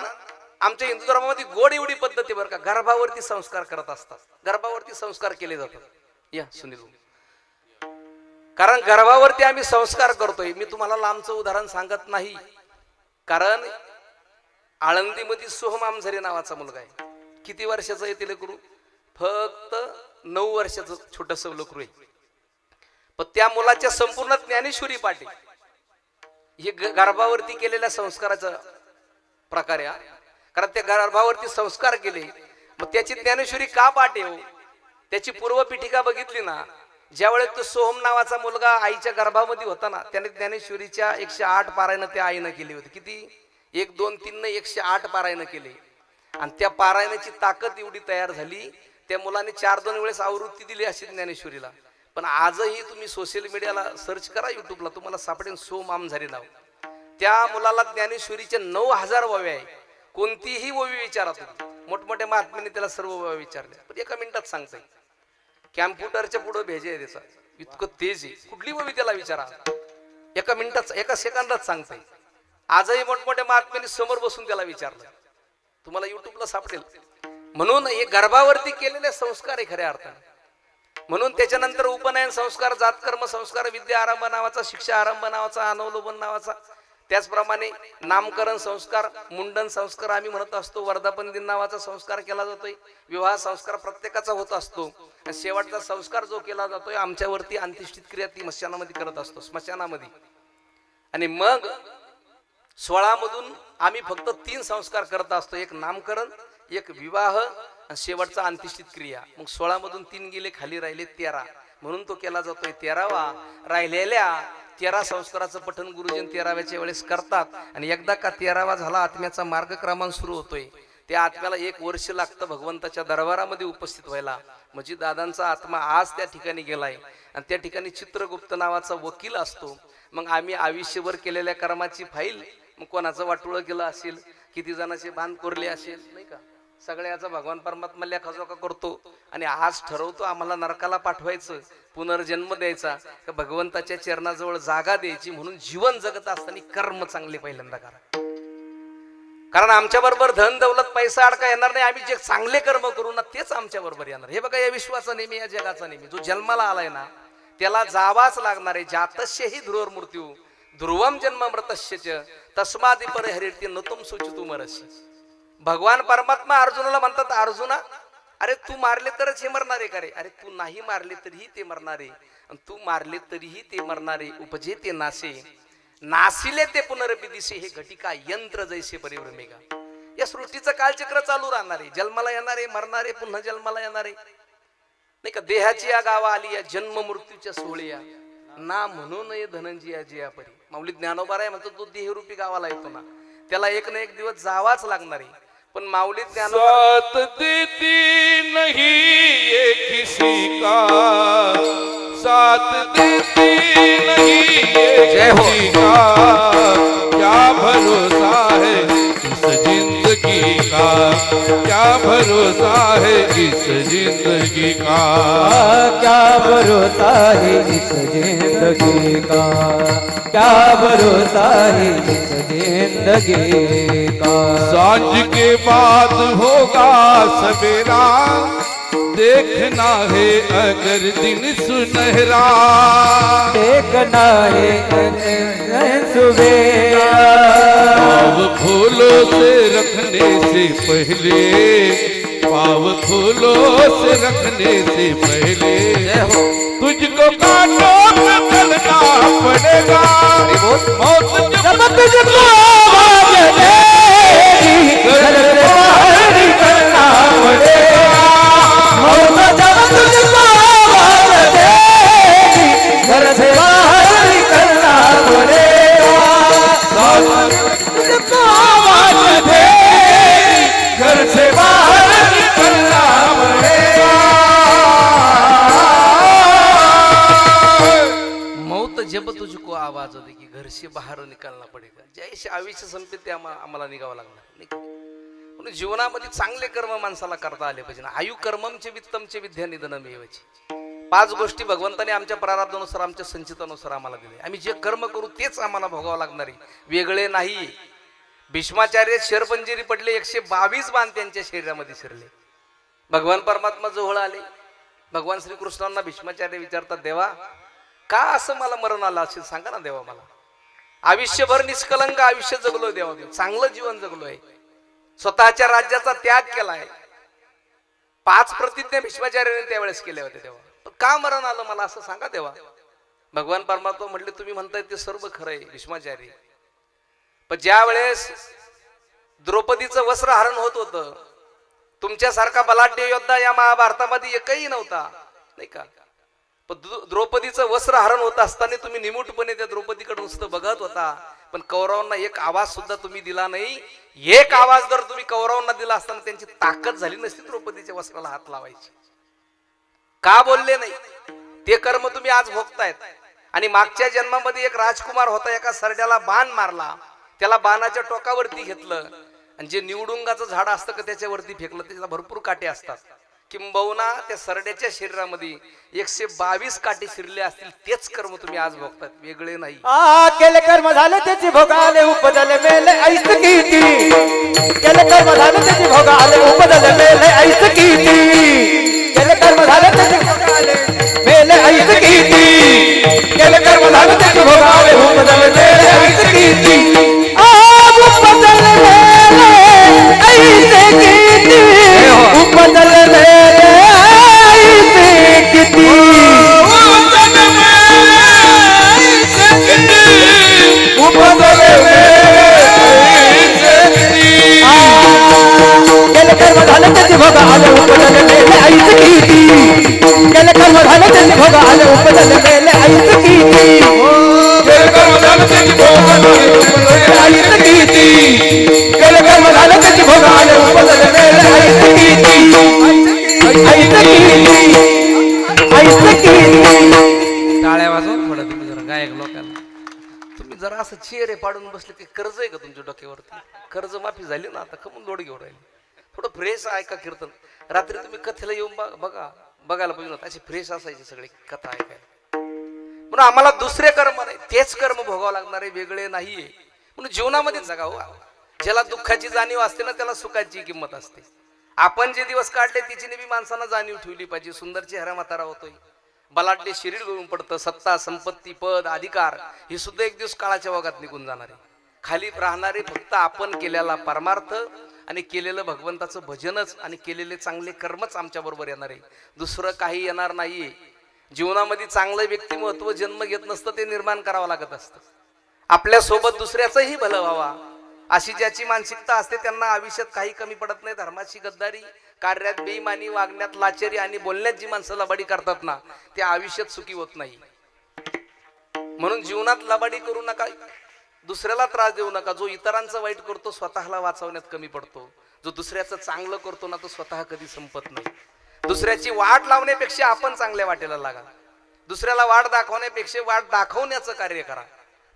आमच्या हिंदू धर्मामध्ये गोड एवढी पद्धत आहे बरं का. गर्भावरती संस्कार करत असतात, गर्भावरती संस्कार केले जातात. या सुनील, कारण गर्भावरती आम्ही संस्कार करतोय. मी तुम्हाला लांबचं उदाहरण सांगत नाही, कारण आळंदीमध्ये सोहम आमझरे नावाचा मुलगा आहे. किती वर्षाचा आहे ते लेकरू? फक्त 9 वर्षाचं छोटस लेकरू आहे. पण त्या मुलाच्या संपूर्ण ज्ञानेश्वरी पाठी हे गर्भावरती केलेल्या संस्काराचा प्रकार आहे. कारण त्या गर्भावरती संस्कार केले, मग त्याची ज्ञानेश्वरी का पाठ आहे? त्याची पूर्वपीठिका बघितली ना, ज्यावेळेस तो सोहम नावाचा मुलगा आईच्या गर्भामध्ये होता ना, त्याने ज्ञानेश्वरीच्या 108 पारायण त्या आईनं केली होती. किती? 1, 2, 3 108 पारायण केले. आणि त्या पारायणाची ताकद एवढी तयार झाली, त्या मुलाने 4-2 वेळेस आवृत्ती दिली अशी ज्ञानेश्वरीला. पण आजही तुम्ही सोशल मीडियाला सर्च करा, युट्यूबला तुम्हाला सापडेल सोहम आमझरे नाव. त्या मुलाला ज्ञानेश्वरीच्या 9000 ओव्या आहे. कोणतीही ओवी विचारा तुम्ही, मोठमोठ्या महात्म्याने त्याला सर्व ओव्या विचारल्या, पण एका मिनिटात सांगता येईल. कॅम्प्युटरच्या पुढे भेजे आहे त्याचा, इतकं तेज आहे. कुठली ओवी त्याला विचारा, एका मिनिटात, एका सेकंदात सांगता येईल. आजही मोठमोठ्या महात्म्याने समोर बसून त्याला विचारलं, तुम्हाला युट्यूबला सापडेल. म्हणून हे गर्भावरती केलेले संस्कार आहे खऱ्या अर्थाने. म्हणून त्याच्यानंतर उपनयन संस्कार, जातकर्म संस्कार, विद्या आरंभ नावाचा, शिक्षा आरंभ नावाचा, अनवलोपन नावाचा, त्याचप्रमाणे नामकरण संस्कार, मुंडन संस्कार आम्ही म्हणत असतो, वर्धापन दिन नावाचा संस्कार केला जातोय, विवाह संस्कार प्रत्येकाचा होत असतो, आणि शेवटचा संस्कार जो केला जातोय आमच्यावरती अंत्येष्टित क्रिया ती स्मशानामध्ये करत असतो, स्मशानामध्ये. आणि मग 16 मधून आम्ही फक्त 3 संस्कार करत असतो, एक नामकरण, एक विवाह आणि शेवटचा अंत्येष्टित क्रिया. मग 16 मधून 3 गेले, खाली राहिले 13, म्हणून तो केला जातोय 13वा. राहिलेल्या 13 संस्काराचं पठण गुरुजन 13व्याच्या वेळेस करतात. आणि एकदा का 13वा झाला, आत्म्याचा मार्गक्रमण सुरू होतोय. त्या आत्म्याला 1 वर्ष लागतं भगवंताच्या दरबारामध्ये उपस्थित व्हायला. म्हणजे दादांचा आत्मा आज त्या ठिकाणी गेलाय आणि त्या ठिकाणी चित्रगुप्त नावाचा वकील असतो. मग आम्ही आयुष्यभर केलेल्या कर्माची फाईल, मग कोणाचं वाटोळं केलं असेल, किती जणांचे बांध कोरले असेल, नाही का, सगळ्याचा भगवान परमात्मा लेखाजोखा करतो. आणि आज ठरवतो आम्हाला नरकाला पाठवायचं, पुनर्जन्म द्यायचा का भगवंताच्या चरणाजवळ जागा द्यायची. म्हणून जीवन जगत असताना कर्म चांगले पहिल्यांदा करा, कारण आमच्या बरोबर धन दौलत पैसा अडका येणार नाही. आम्ही जे चांगले कर्म करू ना तेच आमच्या बरोबर येणार. हे बघा, या विश्वाचा नेहमी, या जगाचा नेहमी, जो जन्माला आलाय ना त्याला जावाच लागणार आहे. जातस्य हि ध्रुवर मृत्यू ध्रुवम जन्म मृतस्य तस्मादि परिहरिती नतुम सुचितु मरसी. भगवान परमात्मा अर्जुनाला म्हणतात, अर्जुना अरे तू मारले तरच हे मरणारे का रे? अरे तू नाही मारले तरीही ते मरणारे, आणि तू मारले तरीही ते मरणारे. उपजे ते नासे, नासिले ते पुनरपि दिसे, हे घटिका यंत्र जैसे परिभ्रमेगा. या सृष्टीचं कालचक्र चालू राहणारे, जन्माला येणारे, मरणारे, पुन्हा जन्माला येणारे, नाही का. देहाची या गावा आली या जन्म मृत्यूच्या सोहळ्या, ना म्हणू नये धनंजया जिया परी. माऊली ज्ञानोबाराय म्हणतो, तो देहरूपी गावाला येतो ना, त्याला एक ना एक दिवस जावाच लागणार आहे. पण माऊली ज्ञानोबा साथ देती नहीं ये किसी का, साथ देती नहीं ये किसी का, क्या भरोसा है इस जिंदगी का, क्या भरोसा है इस जिंदगी का, क्या भरोसा है इस जिंदगी का, क्या भरोसा है इस जिंदगी का. सांझ के बाद होगा सवेरा, देखना है अगर दिन सुनहरा, देखना है सुबेरा. पाव फूलों से रखने से पहले, पाव फूलों से रखने से पहले, तुझको कांटों में चलना पड़ेगा. मौत जब तुझको आवाज देगी, घर से बाहर निकलना पड़ेगा. मौत जब तुझको आवाज देगी, घर से बाहर निकलना पड़ेगा. तुझको आवाज देगी, घर से बाहर निकलना पड़ेगा. मौत जब तुझको आवाज देगी घर से बाहेर निकालना पडेगा. जैसे आयुष्य संपते ते आम्हाला निघावं लागणार नाही का. म्हणून जीवनामध्ये चांगले कर्म माणसाला करता आले पाहिजे. आयु कर्ममचे वित्तमचे विद्या निधनम एवची 5 गोष्टी भगवंताने आमच्या प्रारब्धानुसार, आमच्या संचितानुसार आम्हाला दिले. आम्ही जे कर्म करू तेच आम्हाला भोगावं लागणार आहे, वेगळे नाही. भीष्माचार्य शरपंजिरी पडले, 122 बाण त्यांच्या शरीरामध्ये शिरले. भगवान परमात्मा जवळ आले. भगवान श्रीकृष्णांना भीष्माचार्य विचारतात, देवा का असं मला मरण आलं असेल, सांगा ना देवा. मला आयुष्यभर निष्कलंक आयुष्य जगलोय देवा, चांगलं जीवन जगलोय, स्वतःच्या राज्याचा त्याग केलाय, 5 प्रतिज्ञा भीष्माचार्याने त्यावेळेस केल्या होत्या. तेव्हा पण का मरण आलं मला असं सांगा देवा. भगवान परमात्मा म्हटले, तुम्ही म्हणताय ते सर्व खरंय भीष्माचार्य, पण ज्या वेळेस द्रौपदीचं वस्त्र हरण होत होतं, तुमच्यासारखा बलाढ्य योद्धा या महाभारतामध्ये एकही नव्हता, नाही का. पण द्रौपदीचं वस्त्र हरण होत असताना तुम्ही निमूटपणे त्या द्रौपदीकडे नुसतं बघत होता, पण कौरवांना एक आवाज सुद्धा तुम्ही दिला नाही. एक आवाज जर तुम्ही कौरवांना दिला असताना त्यांची ताकद झाली नसती द्रौपदीच्या वस्त्राला हात लावायची. का बोलले नाही? ते कर्म तुम्ही आज भोगतायत. आणि मागच्या जन्मामध्ये एक राजकुमार होता, एका सरड्याला बाण मारला, त्याला बाणाच्या टोकावरती घेतलं, आणि जे निवडुंगाचं झाड असतं का त्याच्यावरती फेकलं, त्याला भरपूर काटे असतात. किंबहुना त्या सरड्याच्या शरीरामध्ये 122 काटे शिरले असतील. तेच कर्म तुम्ही आज भोगतात, वेगळे नाही. केले कर्म झाले त्याची भोगाले, उपजले मेले ऐस किती. केले कर्म झाले त्याची भोगाले, उपजले मेले ऐस किती. केले कर्म झाले त्याची भोगाले. आईच किती केले कर्म झालं त्याचे भोग आले उपजले आईच किती उपजले आईच किती उपजले आईच किती गेले कर्म झालं त्याचे भोग आले उपजले आईच किती गेले कर्म झालं त्याचे भोग आले उपजले आईच किती गेले कर्म झालं त्याचे भोग आले उपजले आईच किती गेले कर्म झालं त्याचे भोग आले उपजले आईच किती आईच किती आईच किती टाळ्या वाजवून थोडं तुम्ही जरा गायक लोकांना तुम्ही जरा असं चेहरे पाडून बसले की कर्ज आहे का तुमच्या डोक्यावरती कर्ज माफी झाली ना आता कमून लोड घेऊन राहिली थोडं फ्रेश ऐका कीर्तन रात्री तुम्ही कथेला येऊन बघायला पाहिजे ना अशी फ्रेश असायची सगळी कथा ऐकायला म्हणून आम्हाला दुसरे कर्म नाही तेच कर्म भोगावं लागणारे वेगळे नाहीये म्हणून जीवनामध्ये जगावं ज्याला दुःखाची जाणीव असते ना त्याला सुखाची किंमत असते आपण जे दिवस काढले तिची नेहमी माणसांना जाणीव ठेवली पाहिजे सुंदर चेहरा म्हातारा होतोय बलाढ्य शरीर गळून पडतं सत्ता संपत्ती पद अधिकार हे सुद्धा एक दिवस काळाच्या ओघात निघून जाणारे खाली राहणारे फक्त आपण केलेला परमार्थ आणि केलेलं भगवंताचं भजनच आणि केलेले चांगले कर्मच आमच्या बरोबर येणार आहे दुसरं काही येणार नाहीये जीवनामध्ये चांगलं व्यक्तिमत्व जन्म घेत नसतं ते निर्माण करावं लागत असतं आपल्या सोबत दुसऱ्याचंही भलं व्हावा अशी ज्याची मानसिकता असते त्यांना आयुष्यात काही कमी पडत नाही धर्माची गद्दारी कार्यात बेईमानी वागण्यात लाचेरी आणि बोलण्यात जी माणसं लबाडी करतात ना त्या आयुष्यात सुखी होत नाही म्हणून जीवनात लबाडी करू नका दुसऱ्याला त्रास देऊ नका जो इतरांचं वाईट करतो स्वतःला वाचवण्यात कमी पडतो जो दुसऱ्याचं चांगलं करतो ना तो स्वतः कधी संपत नाही दुसऱ्याची वाट लावण्यापेक्षा आपण चांगल्या वाटेला लागा दुसऱ्याला वाट दाखवण्यापेक्षा वाट दाखवण्याचं कार्य करा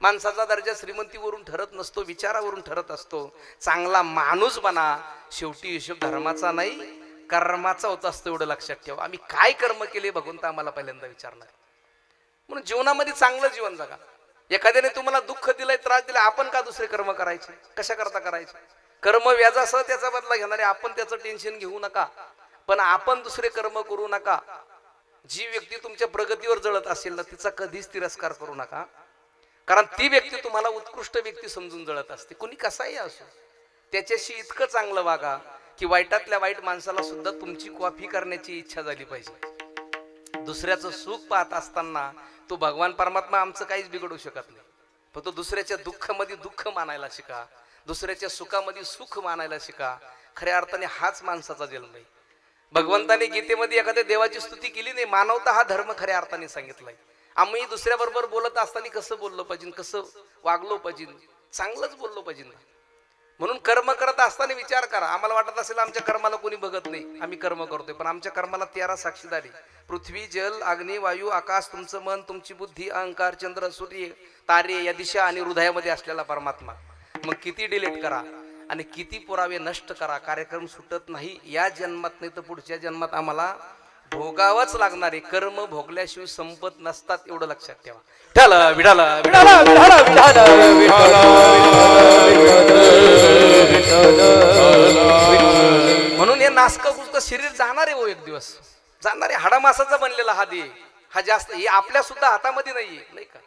माणसाचा दर्जा श्रीमंतीवरून ठरत नसतो विचारावरून ठरत असतो चांगला माणूस बना शेवटी हिशोब धर्माचा नाही कर्माचा होत असतो एवढं लक्षात ठेवा आम्ही काय कर्म केले भगवंत आम्हाला पहिल्यांदा विचारणार म्हणून जीवनामध्ये चांगलं जीवन जगा एखाद्याने तुम्हाला दुःख दिलंय त्रास दिलाय आपण का दुसरे कर्म करायचे कशा करता करायचे कर्म व्याजासह त्याचा बदला घेणारे आपण त्याचं टेन्शन घेऊ नका पण आपण दुसरे कर्म करू नका जी व्यक्ती तुमच्या प्रगतीवर जळत असेल ना तिचा कधीच तिरस्कार करू नका कारण ती व्यक्ती तुम्हाला उत्कृष्ट व्यक्ती समजून जळत असते कुणी कसाही असो त्याच्याशी इतकं चांगलं वागा की वाईटातल्या वाईट माणसाला सुद्धा तुमची कॉफी करण्याची इच्छा झाली पाहिजे दुसऱ्याचं सुख पाहत असताना तो भगवान परमात्मा आमचं काहीच बिघडू शकत नाही फक्त दुसऱ्याच्या दुःखामध्ये दुःख मानायला शिका दुसऱ्याच्या सुखामध्ये सुख मानायला शिका खऱ्या अर्थाने हाच माणसाचा जन्म आहे भगवंताने गीतेमध्ये एखाद्या देवाची स्तुती केली नाही मानवता हा धर्म खऱ्या अर्थाने सांगितलाय आम्ही दुसऱ्याबरोबर बोलत असताना कसं बोललो पाहिजे कसं वागलो पाहिजे चांगलंच बोललो पाहिजे म्हणून कर्म करत असताना विचार करा आम्हाला वाटत असेल आमच्या कर्माला कोणी बघत नाही आम्ही कर्म करतोय पण आमच्या कर्माला 13 साक्षीदारी पृथ्वी जल अग्नी वायू आकाश तुमचं मन तुमची बुद्धी अहंकार चंद्र सूर्य तारे या दिशा आणि हृदयामध्ये असलेला परमात्मा मग किती डिलीट करा आणि किती पुरावे नष्ट करा कार्यक्रम सुटत नाही या जन्मात नाही तर पुढच्या जन्मात आम्हाला भोगावंच लागणारे कर्म भोगल्याशिवाय संपत नसतात एवढं लक्षात ठेवा म्हणून हे नासक गुस्त शरीर जाणार आहे एक दिवस जाणार आहे हाडामासाचा बनलेला हा देह हा जास्त हे आपल्या सुद्धा हातामध्ये नाहीये नाही का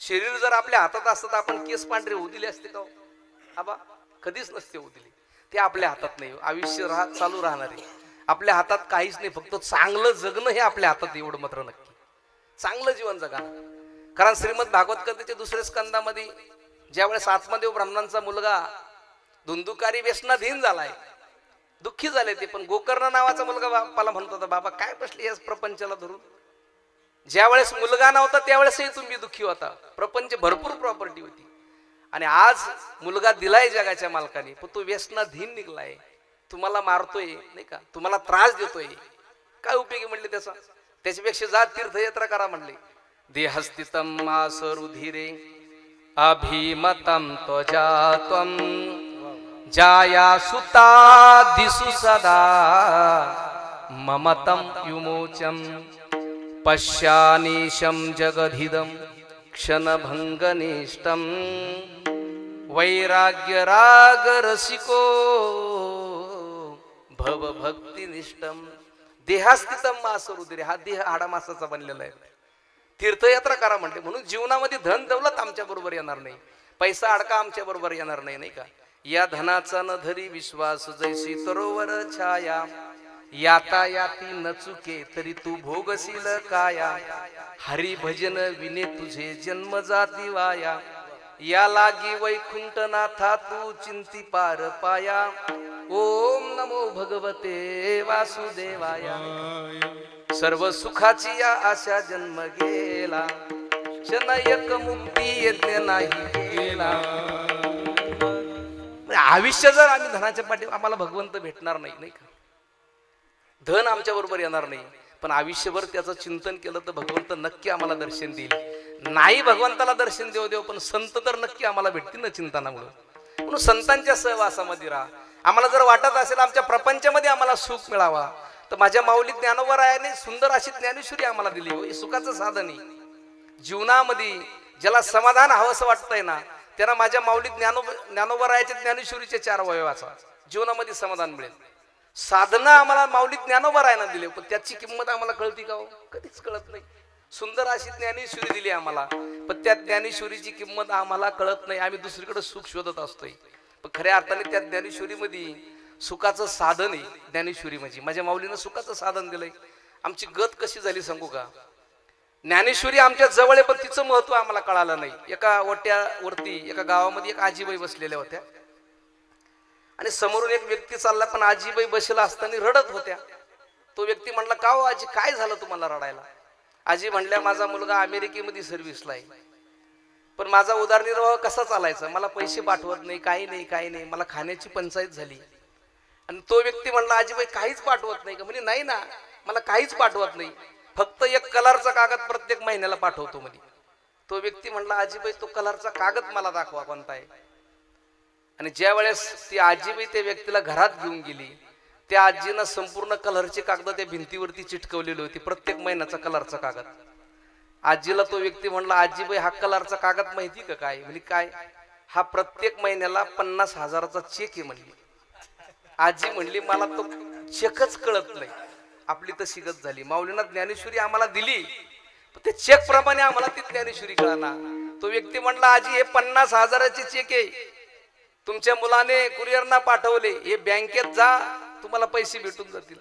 शरीर जर आपल्या हातात असतं तर आपण केस पांढरे होऊ दिले असते का आबा कधीच नसते होऊ दिली ते आपल्या हातात नाही आयुष्य चालू राहणार आहे आपल्या हातात काहीच नाही फक्त चांगलं जगणं हे आपल्या हातात एवढं मात्र नक्की चांगलं जीवन जगा कारण श्रीमद भागवत कथेच्या दुसऱ्या स्कंदामध्ये ज्यावेळेस आत्मदेव ब्राह्मणांचा मुलगा धुंदुकारी व्यसनाधीन झालाय दुःखी झाले ते पण गोकर्ण नावाचा मुलगा बापाला म्हणत होता बाबा काय बसली या प्रपंचाला धरून ज्यावेळेस मुलगा नव्हता त्यावेळेसही तुम्ही दुःखी होता प्रपंच भरपूर प्रॉपर्टी होती आणि आज मुलगा दिलाय जगाच्या मालकाने पण तो व्यसनाधीन निघलाय तुम्हाला मारतोय नाही का तुम्हाला त्रास देतोय काय उपयोगी म्हणले त्याच्यापेक्षा जा तीर्थयात्रा करा म्हणले देहस्थितम आसरुधिरे अभिमतम त्वजात्वम जाया सुता दिसु सदा ममतम युमोचम पश्यानीशम जगधिदम क्षणभंगनिष्ठम वैराग्य राग रसिको भव भक्तिनिष्ठम देहास्थितम मासरुधिरे हा देह हाडामासाचा बनलेला आहे तीर्थयात्रा करा म्हणते. म्हणून जीवनामध्ये धन दौलत आमच्या बरोबर येणार नाही, पैसा अडका आमच्या बरोबर येणार नाही, नाही का. या धनाचा न धरी विश्वास, जैसी सरोवर छाया, याता याती न चुके तरी तू भोगशील काया. हरी भजन विने तुझे जन्म जाती वाया, या लागी वैकुंठनाथा तू चिंती पार पाया. ओम नमो भगवते वासुदेवाया. सर्व सुखाची या आशा जन्म गेला, शनयक मुक्ती यज्ञ नाही गेला. आयुष्य जर आम्ही धनाच्या पाठी, आम्हाला भगवंत भेटणार नाही, नाही का. धन आमच्या बरोबर येणार नाही, पण आयुष्यभर त्याचं चिंतन केलं तर भगवंत नक्की आम्हाला दर्शन देईल. नाही भगवंताला दर्शन देव पण संत तर नक्की आम्हाला भेटतील ना चिंतनामुळे. म्हणून संतांच्या सहवासामध्ये राहा. आम्हाला जर वाटत असेल आमच्या प्रपंचामध्ये आम्हाला सुख मिळावा, तर माझ्या माऊली ज्ञानोबरायाने सुंदर अशी ज्ञानेश्वरी आम्हाला दिली. हे सुखाचं साधन आहे जीवनामध्ये. ज्याला समाधान हवंसं वाटतंय ना, त्यांना माझ्या माऊली ज्ञानोबरायाच्या ज्ञानेश्वरीचे 4 वयवाचा जीवनामध्ये समाधान मिळेल. साधना आम्हाला माऊली ज्ञानोबरायानं दिले, पण त्याची किंमत आम्हाला कळती का हो? कधीच कळत नाही. सुंदर अशी ज्ञानेश्वरी दिली आम्हाला, पण त्या ज्ञानेश्वरीची किंमत आम्हाला कळत नाही. आम्ही दुसरीकडे सुख शोधत असतोय, पण खऱ्या अर्थाने त्या ज्ञानेश्वरीमध्ये सुखाचं साधन आहे. ज्ञानेश्वरी म्हणजे माझ्या माऊलीनं सुखाचं साधन दिलंय. आमची गत कशी झाली सांगू का. ज्ञानेश्वरी आमच्या जवळ आहे, पण तिचं महत्व आम्हाला कळालं नाही. एका ओट्यावरती एका गावामध्ये एक आजीबाई बसलेल्या होत्या, आणि समोरून एक व्यक्ती चालला, पण आजीबाई बसला असताना रडत होत्या. तो व्यक्ती म्हणला, का हो आजी, काय झालं तुम्हाला रडायला. आजी म्हणल्या, माझा मुलगा अमेरिकेमध्ये सर्व्हिसला आहे, पण माझा उदरनिर्वाह कसा चालायचा, मला पैसे पाठवत नाही, काही नाही, मला खाण्याची पंचायत झाली. आणि तो व्यक्ती म्हणला, आजीबाई काहीच पाठवत नाही का. म्हणजे नाही ना, मला काहीच पाठवत नाही, फक्त एक कलरचा कागद प्रत्येक महिन्याला पाठवतो म्हणे. तो व्यक्ती म्हणला, आजीबाई तो कलरचा कागद मला दाखवा कोणता आहे. आणि ज्या वेळेस ती आजीबाई त्या व्यक्तीला घरात घेऊन गेली, त्या आजीनं संपूर्ण कलरचे कागद त्या भिंतीवरती चिटकवलेली होती, प्रत्येक महिन्याचा कलरचा कागद. आजीला तो व्यक्ती म्हणला, आजीबाई हा कलरचा कागद माहिती का काय. म्हणजे काय, हा प्रत्येक महिन्याला 50,000चा चेक आहे म्हणली. आजी म्हणली, मला तो चेकच कळत नाही. आपली तर शिकत झाली. माऊलींना ज्ञानेश्वरी आम्हाला दिली, ते चेक प्रमाणे आम्हाला ती ज्ञानेश्वरी कळना. तो व्यक्ती म्हणला, आजी हे 50,000चे चेक आहे, तुमच्या मुलाने कुरिअरना पाठवले, हे बँकेत जा, तुम्हाला पैसे भेटून जातील.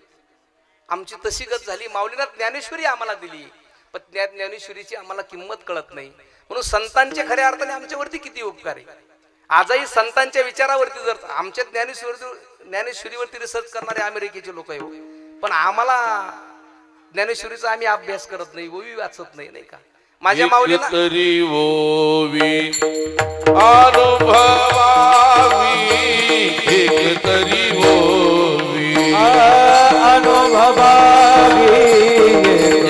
आमची तशी गत झाली. माऊलींना ज्ञानेश्वरी आम्हाला दिली, पण त्या ज्ञानेश्वरीची आम्हाला किंमत कळत नाही. म्हणून संतांचे खऱ्या अर्थाने आमच्यावरती किती उपकार आहे. आजही संतांच्या विचारावरती जर आमच्या ज्ञानेश्वरीवरती रिसर्च करणारे अमेरिकेचे लोक आहे, पण आम्हाला ज्ञानेश्वरीचा आम्ही अभ्यास करत नाही, ओवी वाचत नाही, नाही का. माझ्या माऊलीला तरी ओवी अनुभवावी, एक तरी ओवी अनुभवावी,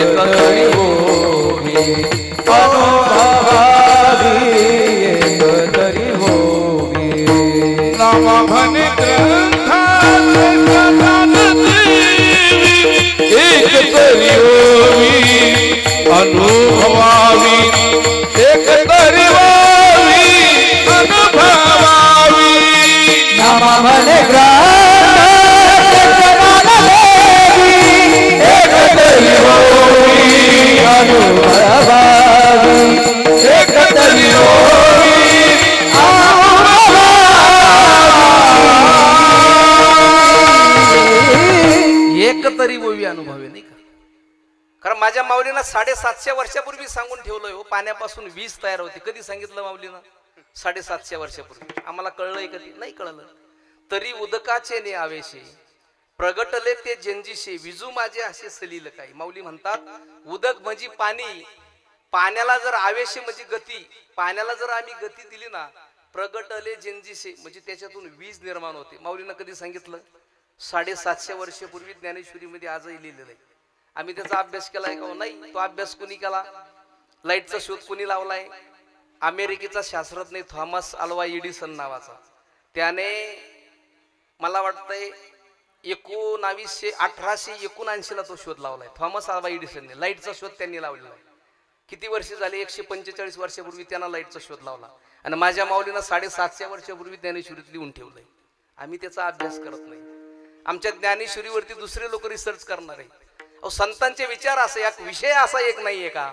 एक तरी ओवी अनुभवावी, एक तरी ओवी. नाम म्हणे ग्रंथाचे प्रधान देवी, एक तरी ओवी अनुभवावी, एक तरी ओवी अनुभवावी. नाम म्हणे ग्रंथादेवी, एक तरी ओवी अनुभवावी, एक तरी ओवी अनुभवावी. एक तरी ओवी अनुभवे, नाही का. कारण माझ्या माऊलीनं 750 वर्षापूर्वी सांगून ठेवलंय हो, पाण्यापासून वीज तयार होती. कधी सांगितलं माऊलीनं? 750 वर्षापूर्वी. आम्हाला कळलंय कधी? नाही कळलं. तरी उदकाचे ने आवेशे, प्रगटले ते जंजिशे, विजू माझे असे सलील काही. माऊली म्हणतात, उदक म्हणजे पाणी, पाण्याला जर आवेशे म्हणजे गती, पाण्याला जर आम्ही गती दिली ना, प्रगटले जंजिशे म्हणजे त्याच्यातून वीज निर्माण होते. माऊलीनं कधी सांगितलं? 750 वर्षापूर्वी ज्ञानेश्वरीमध्ये आजही लिहिलेलं आहे. आम्ही त्याचा अभ्यास केलाय का? नाही. तो अभ्यास कुणी केला? लाईटचा शोध कुणी लावलाय? अमेरिकेचा शास्त्रज्ञ थॉमस अल्वा एडिसन नावाचा. त्याने मला वाटतंय 1879 ला तो शोध लावलाय. थॉमस अल्वा एडिसनने लाईटचा शोध त्यांनी लावलेला आहे. किती वर्ष झाले? 145 वर्षापूर्वी त्यांना लाईटचा शोध लावला. आणि माझ्या माऊलीनं 750 वर्षापूर्वी ज्ञानेश्वरीत लिहून ठेवलंय. आम्ही त्याचा अभ्यास करत नाही. आमच्या ज्ञानेश्वरीवरती दुसरे लोक रिसर्च करणार आहे. संतांचे विचार असा एक विषय असा एक नाहीये का,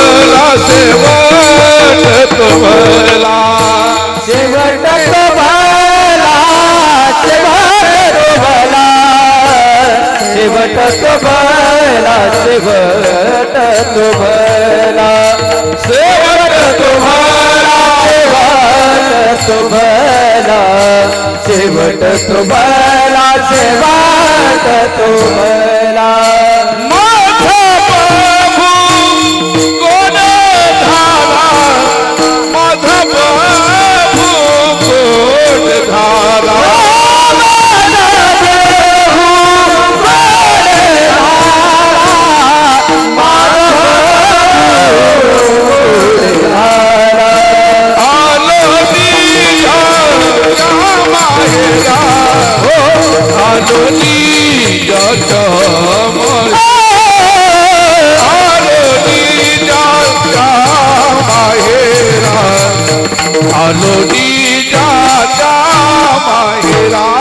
शेवट तो भला शेवट तो भला शेवट तो भला शेवट तो भला शेवट तो भला शेवट तो भला शेवट तो भला शेवट तो भला शेवट तो भला माझा प्रभू कोण धारा माझा प्रभू कोण धारा आलो निजा मायरा हो आलो निजा आलो निजा मायरा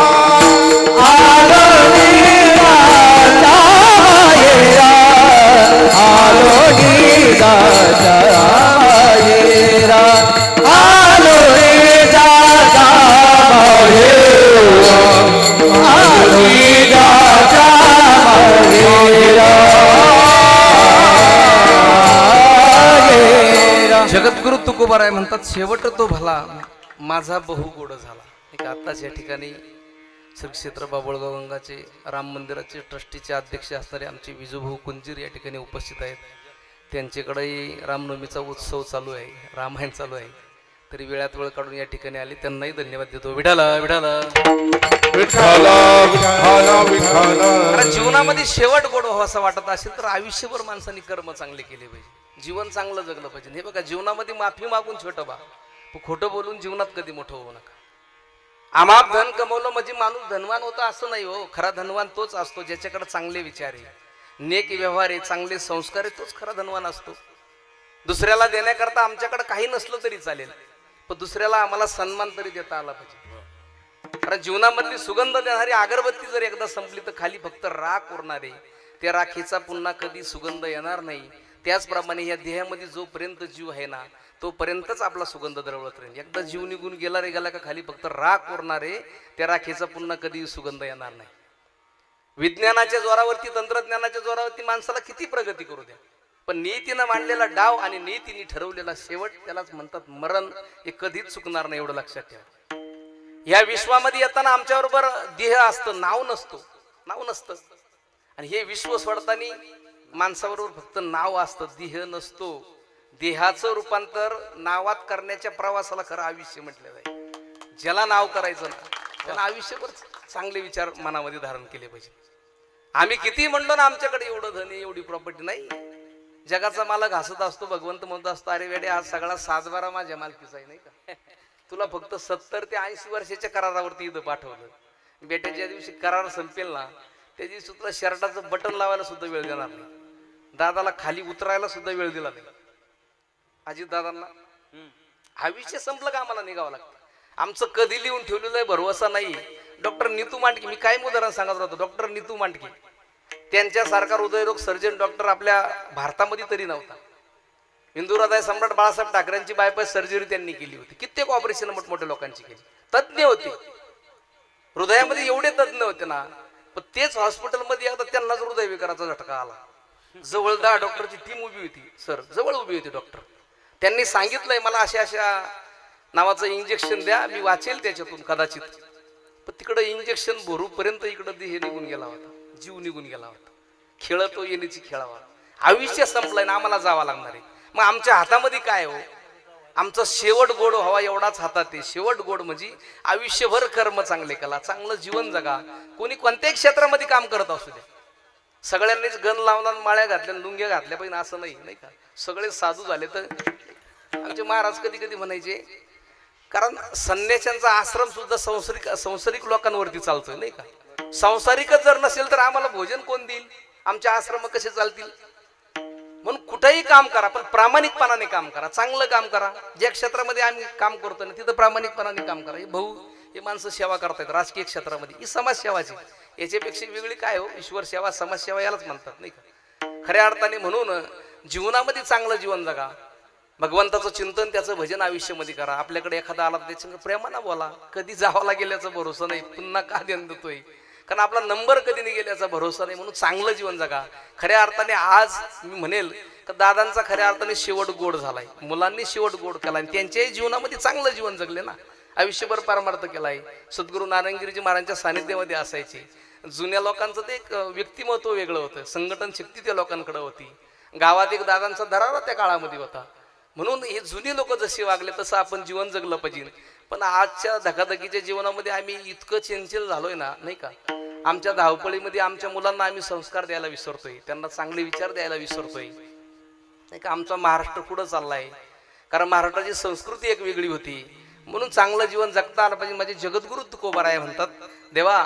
आलो निजा मायरा आलो नीला जायरा आलो नीला जायरा आलो नीला जायरा आलो नीला जायरा जगद्गुरु तुकोबाराय म्हणतात शेवट तो भला माझा बहु गोड झाला. एक आत्ताच या ठिकाणी श्री क्षेत्र बाबुळगाव गंगाचे राम मंदिराचे ट्रस्टीचे अध्यक्ष असणारे आमचे विजूभाऊ कुंजीर या ठिकाणी उपस्थित आहेत. त्यांच्याकडेही रामनवमीचा उत्सव चालू आहे, रामायण चालू आहे, तरी वेळात वेळ काढून या ठिकाणी आले, त्यांनाही धन्यवाद देतो. विठाला विठाला. विठाला विठाला विठाला. कारण जीवनामध्ये शेवट गोड व्हावा असं वाटत असेल तर आयुष्यभर माणसांनी कर्म चांगले केले पाहिजे, जीवन चांगलं जगलं पाहिजे. हे बघा, जीवनामध्ये माफी मागून छोटं बा, खोटं बोलून जीवनात कधी मोठं होऊ नका. आम्हा धन कमवलं म्हणजे माणूस धनवान होता असं नाही हो. खरा धनवान तोच असतो ज्याच्याकडे चांगले विचार आहे, नेक व्यवहार आहे, चांगले संस्कार आहे, तोच खरा धनवान असतो. दुसऱ्याला देण्याकरता आमच्याकडे काही नसलं तरी चालेल, पण दुसऱ्याला आम्हाला सन्मान तरी देता आला पाहिजे. कारण जीवनामधली सुगंध देणारी अगरबत्ती जर एकदा संपली तर खाली फक्त राख उरणारे, त्या राखीचा पुन्हा कधी सुगंध येणार नाही. त्याचप्रमाणे या देहामध्ये जोपर्यंत जीव आहे ना तोपर्यंतच आपला सुगंध दरवळत राहील. एकदा जीव निघून गेला रे गेला का खाली फक्त राख उरणारे, त्या राखीचा पुन्हा कधी सुगंध येणार नाही. विज्ञानाच्या जोरावरती, तंत्रज्ञानाच्या जोरावरती माणसाला किती प्रगती करू द्या, पण नियतीनं मांडलेला डाव आणि नियतीने ठरवलेला शेवट, त्यालाच म्हणतात मरण, हे कधीच चुकणार नाही, एवढं लक्षात ठेवा. या विश्वामध्ये येताना आमच्याबरोबर देह असतं, नाव नसतो, नाव नसतं. आणि हे विश्व सोडताना माणसाबरोबर फक्त नाव असतं, देह नसतो. देहाचं रूपांतर नावात करण्याच्या प्रवासाला खरं आयुष्य म्हटलेलं आहे. ज्याला नाव करायचं ना त्याला आयुष्यभर चांगले विचार मनामध्ये धारण केले पाहिजे. आम्ही किती म्हणलो ना आमच्याकडे एवढं धन आहे, एवढी प्रॉपर्टी नाही, जगाचा मालक हसत असतो, भगवंत म्हणत असतो अरे वेडे आज सगळा 7-12 माझ्या मालकीचा आहे, नाही का, तुला फक्त 70 ते 80 वर्षाच्या करारावरती इथं पाठवलं. बेटे ज्या दिवशी करार संपेल ना त्या दिवशी तुला शर्टाचं बटन लावायला सुद्धा वेळ देणार नाही, दादाला खाली उतरायला सुद्धा वेळ दिला नाही. अजित दादांना आयुष्य संपलं का आम्हाला निघावं लागतं. आमचं कधी लिहून ठेवलेलं आहे भरवसा नाही. डॉक्टर नीतू मांडके, मी काय उदाहरण सांगत होतो, डॉक्टर नीतू मांडके, त्यांच्यासारखा हृदयरोग सर्जन डॉक्टर आपल्या भारतामध्ये तरी नव्हता. हिंदुहृदय सम्राट बाळासाहेब ठाकरेंची बायपास सर्जरी त्यांनी केली होती, कित्येक ऑपरेशन मोठमोठ्या लोकांची केली, तज्ज्ञ होते, हृदयामध्ये एवढे तज्ज्ञ होते ना. पण तेच हॉस्पिटलमध्ये एकदा त्यांनाच हृदयविकाराचा झटका आला. जवळ 10 डॉक्टरची टीम उभी होती, सर जवळ उभी होती डॉक्टर. त्यांनी सांगितलंय मला अशा अशा नावाचं इंजेक्शन द्या, मी वाचेल त्याच्यातून कदाचित. पण तिकडं इंजेक्शन भरूपर्यंत इकडं देह निघून गेला होता, जीव निघून गेला होता. खेळ तो येण्याची खेळावा, आयुष्य संपलंय ना, आम्हाला जावं लागणार आहे. मग आमच्या हातामध्ये काय हो, आमचं शेवट गोड व्हावा एवढाच हातात आहे. शेवट गोड म्हणजे आयुष्यभर कर्म चांगले करा, चांगलं जीवन जगा. कोणी कोणत्याही क्षेत्रामध्ये काम करत असू दे, सगळ्यांनीच गण लावला, माळ्या घातल्या, लुंग्या घातल्या पाहिजे असं नाही, नाही का. सगळे साधू झाले तर आमचे महाराज कधी कधी म्हणायचे, कारण संन्याशांचा आश्रम सुद्धा संसारिक लोकांवरती चालतोय, नाही का. संसारिकच जर नसेल तर आम्हाला भोजन कोण देईल, आमचे आश्रम कसे चालतील. म्हणून कुठेही काम करा पण प्रामाणिकपणाने काम करा, चांगलं काम करा. ज्या क्षेत्रामध्ये आम्ही काम करतो ना तिथं प्रामाणिकपणाने काम करा. हे भाऊ हे माणसं सेवा करतायत राजकीय क्षेत्रामध्ये, ही समाजसेवाची, याच्यापेक्षा वेगळी काय हो. ईश्वर सेवा, समाजसेवा यालाच म्हणतात, नाही का खऱ्या अर्थाने. म्हणून जीवनामध्ये चांगलं जीवन जगा, भगवंताचं चिंतन त्याचं भजन आयुष्यामध्ये करा. आपल्याकडे एखादा आला तर त्याच्या प्रेमानं बोला. कधी जावाला गेल्याचा भरोसा नाही, पुन्हा का ध्यान देतोय, कारण आपला नंबर कधी नाही गेल्याचा भरोसा नाही. म्हणून चांगलं जीवन जगा. खऱ्या अर्थाने आज मी म्हणेल का दादांचा खऱ्या अर्थाने शेवट गोड झालाय, मुलांनी शेवट गोड केलाय, त्यांच्याही जीवनामध्ये चांगलं जीवन जगले ना, आयुष्यभर पारमार्थ केलाय. सद्गुरू नारायणगिरीजी महाराजांच्या सानिध्यामध्ये असायचे. जुन्या लोकांचं ते एक व्यक्तिमत्व वेगळं होतं, संघटन शक्ती त्या लोकांकडे होती. गावात एक दादांचा दरारा त्या काळामध्ये होता. म्हणून हे जुनी लोक जसे वागले तसं आपण जीवन जगलं पाहिजे. पण आजच्या धकाधकीच्या जीवनामध्ये आम्ही इतकं चंचल झालोय ना, नाही का, आमच्या धावपळीमध्ये आमच्या मुलांना आम्ही संस्कार द्यायला विसरतोय, त्यांना चांगले विचार द्यायला विसरतोय, नाही का. आमचा महाराष्ट्र पुढं चाललाय, कारण महाराष्ट्राची संस्कृती एक वेगळी होती. म्हणून चांगलं जीवन जगता आलं पाहिजे. माझे जगद्गुरु तुकोबाराय म्हणतात, देवा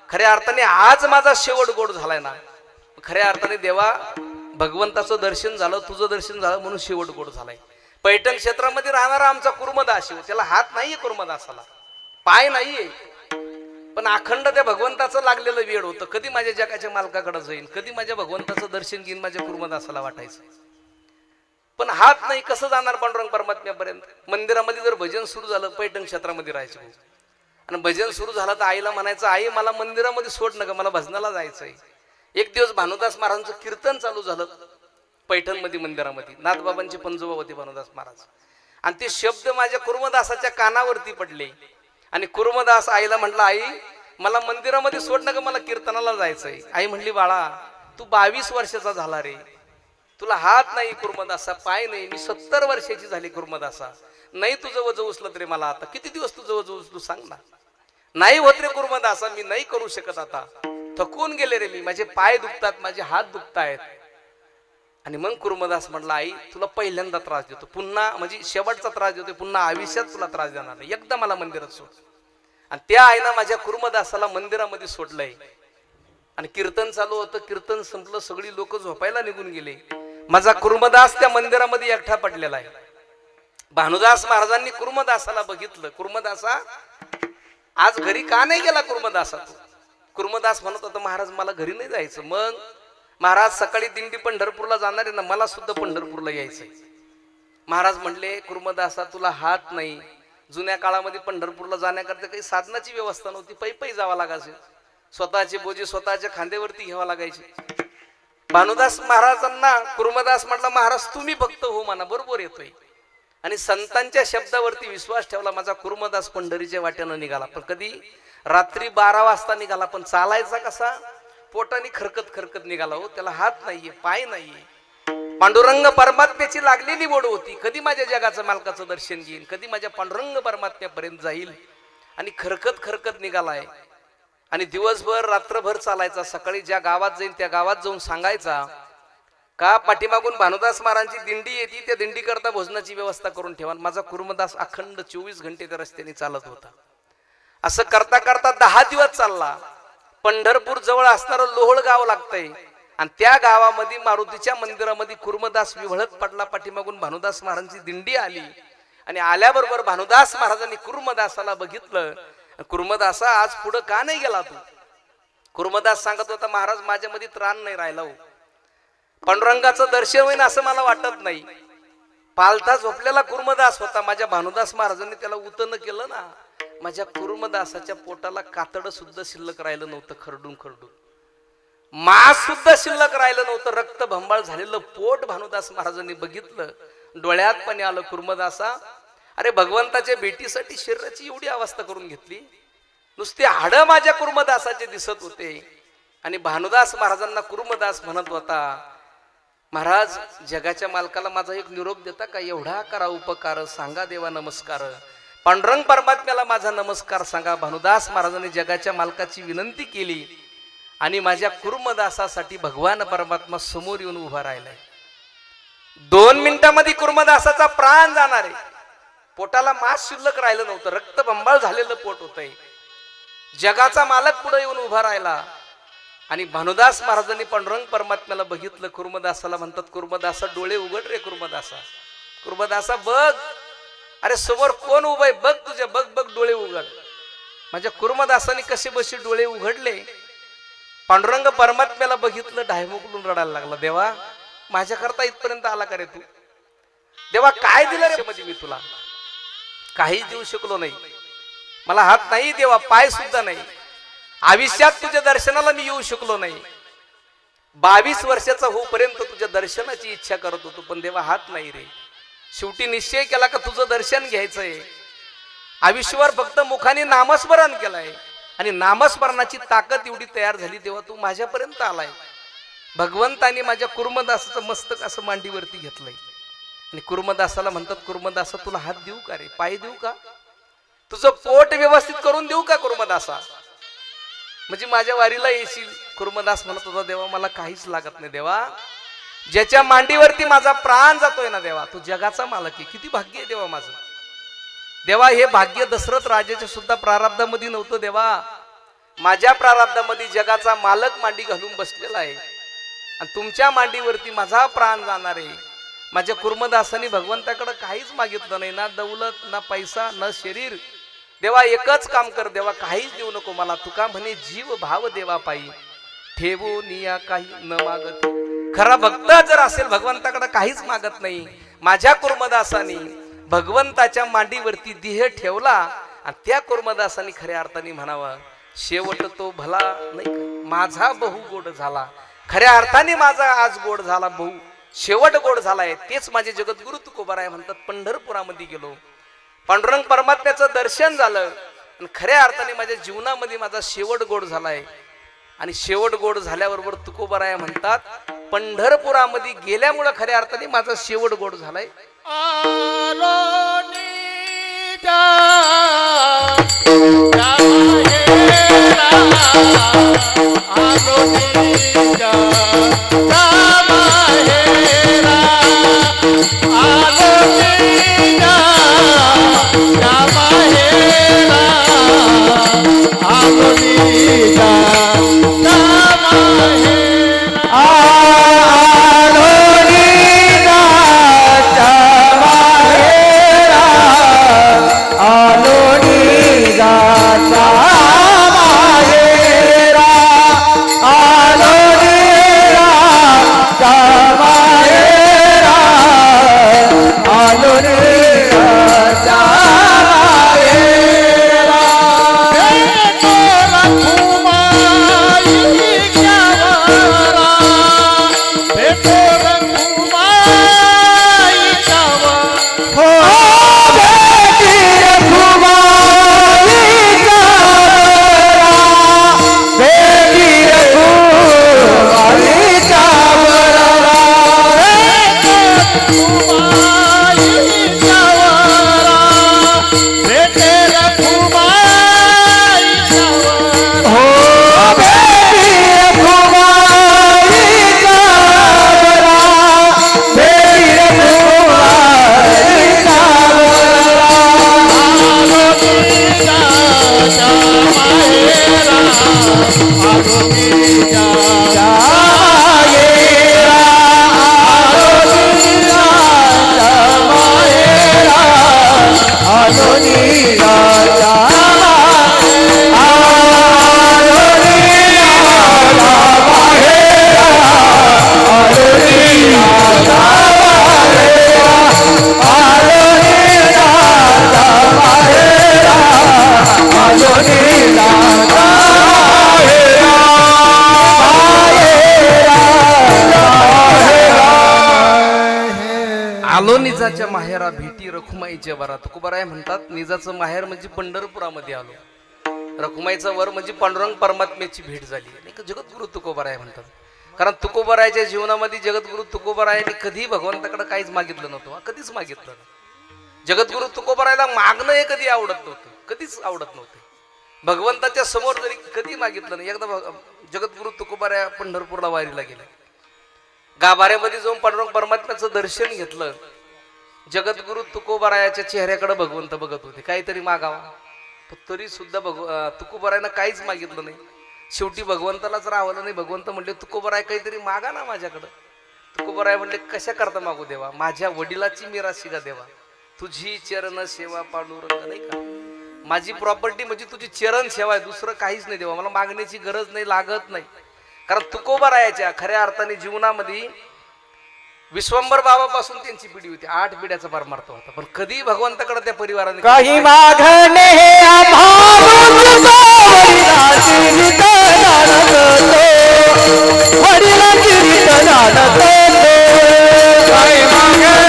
खऱ्या अर्थाने आज माझा शेवट गोड झालाय ना. खऱ्या अर्थाने देवा भगवंताचं दर्शन झालं, तुझं दर्शन झालं, म्हणून शेवट गोड झालाय. पैठण क्षेत्रामध्ये राहणारा आमचा कुर्मदास, त्याला हात नाहीये कुर्मदासाला, पाय नाहीये, पण अखंड त्या भगवंताचं लागलेलं वेळ होतं. कधी माझ्या जगाच्या मालकाकडे जाईन, कधी माझ्या भगवंताचं दर्शन घेईन, माझ्या कुर्मदासाला वाटायचं. पण हात नाही, कसं जाणार पांडुरंग परमात्म्यापर्यंत. मंदिरामध्ये जर भजन सुरू झालं, पैठण क्षेत्रामध्ये राहायचं, आणि भजन सुरू झालं तर आईला म्हणायचं, आई मला मंदिरामध्ये सोड नका, मला भजनाला जायचंय. एक दिवस भानुदास महाराजांचं कीर्तन चालू झालं पैठणमध्ये मंदिरामध्ये. नाथबाबांचे पंजोबा होते भानुदास महाराज, आणि ते शब्द माझ्या कुर्मदासाच्या कानावरती पडले. आणि कुर्मदास आईला म्हटलं, आई मला मंदिरामध्ये सोड नका, मला कीर्तनाला जायचंय. आई म्हणली, बाळा तू 22 वर्षाचा झाला रे, तुला हात नाही कुर्मदासा, पाय नाही. मी 70 वर्षाची झाली कुर्मदासा, नाही तुझं वजं उचलत रे मला. आता किती दिवस तुझं वजं उचलू सांग ना. नाही होत रे कुर्मदासा, मी नाही करू शकत, आता थकून गेले रे मी, माझे पाय दुखतात, माझे हात दुखतायत. आणि मग कुर्मदास म्हटला, आई तुला पहिल्यांदा त्रास देतो, पुन्हा म्हणजे शेवटचा त्रास देतो, पुन्हा आयुष्यात तुला त्रास देणार नाही, एकदा मला मंदिरात सोड. आणि त्या आईनं माझ्या कुर्मदासाला मंदिरामध्ये सोडलंय. आणि कीर्तन चालू होतं, कीर्तन संपलं, सगळी लोक झोपायला निघून गेले. माझा कुर्मदास त्या मंदिरामध्ये एकटा पडलेला आहे. भानुदास महाराजांनी कुर्मदासाला बघितलं. कुर्मदासा आज घरी का नाही गेला कुर्मदासा तू? कुर्मदास म्हणत होता, महाराज मला घरी नाही जायचं. मग महाराज सकाळी दिंडी पंढरपूरला जाणार आहे ना, मला सुद्धा पंढरपूरला यायचंय. महाराज म्हणले, कुर्मदासा तुला हात नाही. जुन्या काळामध्ये पंढरपूरला जाण्याकरता काही साधनाची व्यवस्था नव्हती, पै पै जावं लागायचे, स्वतःचे बोजे स्वतःच्या खांद्यावरती घ्यावा लागायचे. भानुदास महाराजांना कुर्मदास म्हटला, महाराज तुम्ही फक्त हो म्हणा, बरोबर येतोय. आणि संतांच्या शब्दावरती विश्वास ठेवला. माझा कुर्मदास पंढरीच्या वाट्यानं निघाला, पण कधी रात्री 12 वाजता निघाला. पण चालायचा कसा? पोटाने खरकत खरकत निघाला हो. त्याला हात नाहीये, पाय नाहीये. पांडुरंग परमात्म्याची लागलेली ओढ होती, कधी माझ्या जगाचं मालकाचं दर्शन घेईन, कधी माझ्या पांडुरंग परमात्म्यापर्यंत जाईल. आणि खरकत खरकत निघालाय. आणि दिवसभर रात्रभर चालायचा. सकाळी ज्या गावात जाईल त्या गावात जाऊन सांगायचा का पाठीमागून भानुदास महाराजांची दिंडी येते, त्या दिंडी करता भोजनाची व्यवस्था करून ठेवा. माझा कुर्मदास अखंड 24 घंटे त्या रस्त्याने चालत होता. असं करता करता 10 दिवस चालला. पंढरपूर जवळ असणारं लोहळ गाव लागतंय, आणि त्या गावामध्ये मारुतीच्या मंदिरामध्ये कुर्मदास विवळत पडला. पाठीमागून भानुदास महाराजांची दिंडी आली, आणि आल्याबरोबर भानुदास महाराजांनी कुर्मदासाला बघितलं. कुर्मदासा आज पुढं का नाही गेला तू? कुर्मदास सांगत होता, महाराज माझ्यामध्ये त्राण नाही राहिला हो, पांडुरंगाचं दर्शन होईन असं मला वाटत नाही. पालथा झोपलेला कुर्मदास होता. माझ्या भानुदास महाराजांनी त्याला उतन केलं ना, माझ्या कुर्मदासाच्या पोटाला कातड सुद्धा शिल्लक राहिलं नव्हतं, खरडून खरडून मांस सुद्धा शिल्लक राहिलं नव्हतं. रक्त भंबाळ झालेलं पोट भानुदास महाराजांनी बघितलं. डोळ्यात पाणी आलं. कुर्मदासा, अरे भगवंताच्या भेटीसाठी शरीराची एवढी अवस्था करून घेतली, नुसते हाडं माझ्या कुर्मदासाचे दिसत होते. आणि भानुदास महाराजांना कुर्मदास म्हणत होता, महाराज जगाच्या मालकाला माझा एक निरोप देता का? एवढा करा उपकार, सांगा देवा नमस्कार. पांडुरंग परमात्म्याला माझा नमस्कार सांगा. भानुदास महाराजांनी जगाच्या मालकाची विनंती केली, आणि माझ्या कुर्मदासासाठी भगवान परमात्मा समोर येऊन उभा राहिलाय. 2 मिनिटांमध्ये कुर्मदासाचा प्राण जाणार आहे. पोटाला मांस शिल्लक राहिलं नव्हतं, रक्तबंबाळ झालेलं पोट होतंय. जगाचा मालक पुढे येऊन उभा राहिला. आणि भानुदास महाराजांनी पांडुरंग परमात्म्याला बघितलं. कुर्मदासाला म्हणतात, कुर्मदासा डोळे उघड रे कुर्मदासा. कुर्मदासा बघ, अरे समोर कोण उभय बघ, तुझे बघ बघ डोळे उघड. माझ्या कुर्मदासाने कसे बसे डोळे उघडले. पांडुरंग परमात्म्याला बघितलं, ढायमुकलून रडायला लागला. देवा माझ्याकरता इथपर्यंत आला का रे तू? देवा काय दिलं रे मध्ये मी तुला? काहीच देऊ शकलो नाही. मला हात नाही देवा, पाय सुद्धा नाही. आयुष्यात तुझ्या दर्शनाला मी येऊ शकलो नाही. 22 वर्षाचा होईपर्यंत तुझ्या दर्शनाची इच्छा करत होतो, पण देवा हात नाही रे. शेवटी निश्चय केला का तुझं दर्शन घ्यायचंय. आयुष्यभर फक्त मुखाने नामस्मरण केलंय आणि नामस्मरणाची ताकद एवढी तयार झाली तेव्हा तू माझ्यापर्यंत आलाय. भगवंताने माझ्या कुर्मदासाचं मस्तक असं मांडीवरती घेतलंय आणि कुर्मदासाला म्हणतात, कुर्मदासा तुला हात देऊ का रे, पाय देऊ का, तुझं पोट व्यवस्थित करून देऊ का कुर्मदासा, म्हणजे माझ्या वारीला येशील. कुर्मदास म्हणत होता, देवा मला काहीच लागत नाही देवा, ज्याच्या मांडीवरती माझा प्राण जातोय ना देवा, तो जगाचा मालक आहे. किती भाग्य आहे देवा माझं. देवा हे भाग्य दशरथ राजाच्या सुद्धा प्रारब्धामध्ये नव्हतं देवा. माझ्या प्रारब्धामध्ये जगाचा मालक मांडी घालून बसलेला आहे आणि तुमच्या मांडीवरती माझा प्राण जाणार आहे. माझ्या कुर्मदासाने भगवंताकडे काहीच मागितलं नाही, ना दौलत, ना पैसा, ना शरीर. देवा एकच काम कर देवा, काहीच देऊ नको मला. तुका म्हणे जीव भाव देवा पायी, ठेवू निया काही न मागत. खरा भक्त जर असेल भगवंताकडे काहीच मागत नाही. माझ्या कुर्मदासाने भगवंताच्या मांडीवरती देह ठेवला आणि त्या कुर्मदासाने खऱ्या अर्थाने म्हणावा, शेवट तो भला नाही का माझा बहु गोड झाला. खऱ्या अर्थाने माझा आज गोड झाला, बहु शेवट गोड झालाय. तेच माझे जगद्गुरु तुकोबाराय म्हणतात, पंढरपुरामध्ये गेलो, पांडुरंग परमात्म्याचं दर्शन झालं आणि खऱ्या अर्थाने माझ्या जीवनामध्ये माझा शेवट गोड झालाय. आणि शेवट गोड झाल्याबरोबर तुकोबाराय म्हणतात, पंढरपुरामध्ये गेल्यामुळे खऱ्या अर्थाने माझा शेवट गोड झालाय. आलो निजाच्या माहेरा भेटी रखुमाईच्या वरा. तुकोबाराय म्हणतात, निजाचं माहेर म्हणजे पंढरपुरामध्ये आलो, रखुमाईचा वर म्हणजे पांडुरंग परमात्म्याची भेट झाली. आणि जगद्गुरु तुकोबाराय म्हणतात, कारण तुकोबारायच्या जीवनामध्ये जगद्गुरु तुकोबारायाने कधी भगवंताकडे काहीच मागितलं नव्हतं, कधीच मागितलं नाही. जगद्गुरु तुकोबारायला मागणं हे कधी आवडत नव्हतं, कधीच आवडत नव्हते. भगवंताच्या समोर जरी कधी मागितलं नाही. एकदा जगद्गुरु तुकोबाराय पंढरपूरला वारीला गेला, गाभाऱ्यामध्ये जाऊन पांडुरंग परमात्म्याचं दर्शन घेतलं. जगद्गुरु तुकोबारायाच्या चेहऱ्याकडे भगवंत बघत होते, काहीतरी मागावा, तरी सुद्धा तुकोबारायनं काहीच मागितलं नाही. शेवटी भगवंतालाच राहवलं नाही. भगवंत म्हणले, तुकोबाराय काहीतरी मागा ना माझ्याकडं. तुकोबाराय म्हणले, कशा करता मागू देवा, माझ्या वडिलाची मिराशी का देवा, तुझी चरण सेवा पांडुरंग, नाही का, माझी प्रॉपर्टी म्हणजे तुझी चरण सेवा आहे, दुसरं काहीच नाही देवा, मला मागण्याची गरज नाही, लागत नाही. कारण तुकोबारायाच्या खऱ्या अर्थाने जीवनामध्ये विश्वंभर बाबापासून त्यांची पिढी होती, 8 पिढ्याचा परमार्थ होता. पण कधी भगवंताकडे त्या परिवाराने काही मागणे वडिलांची रीत जाणत काही मागणे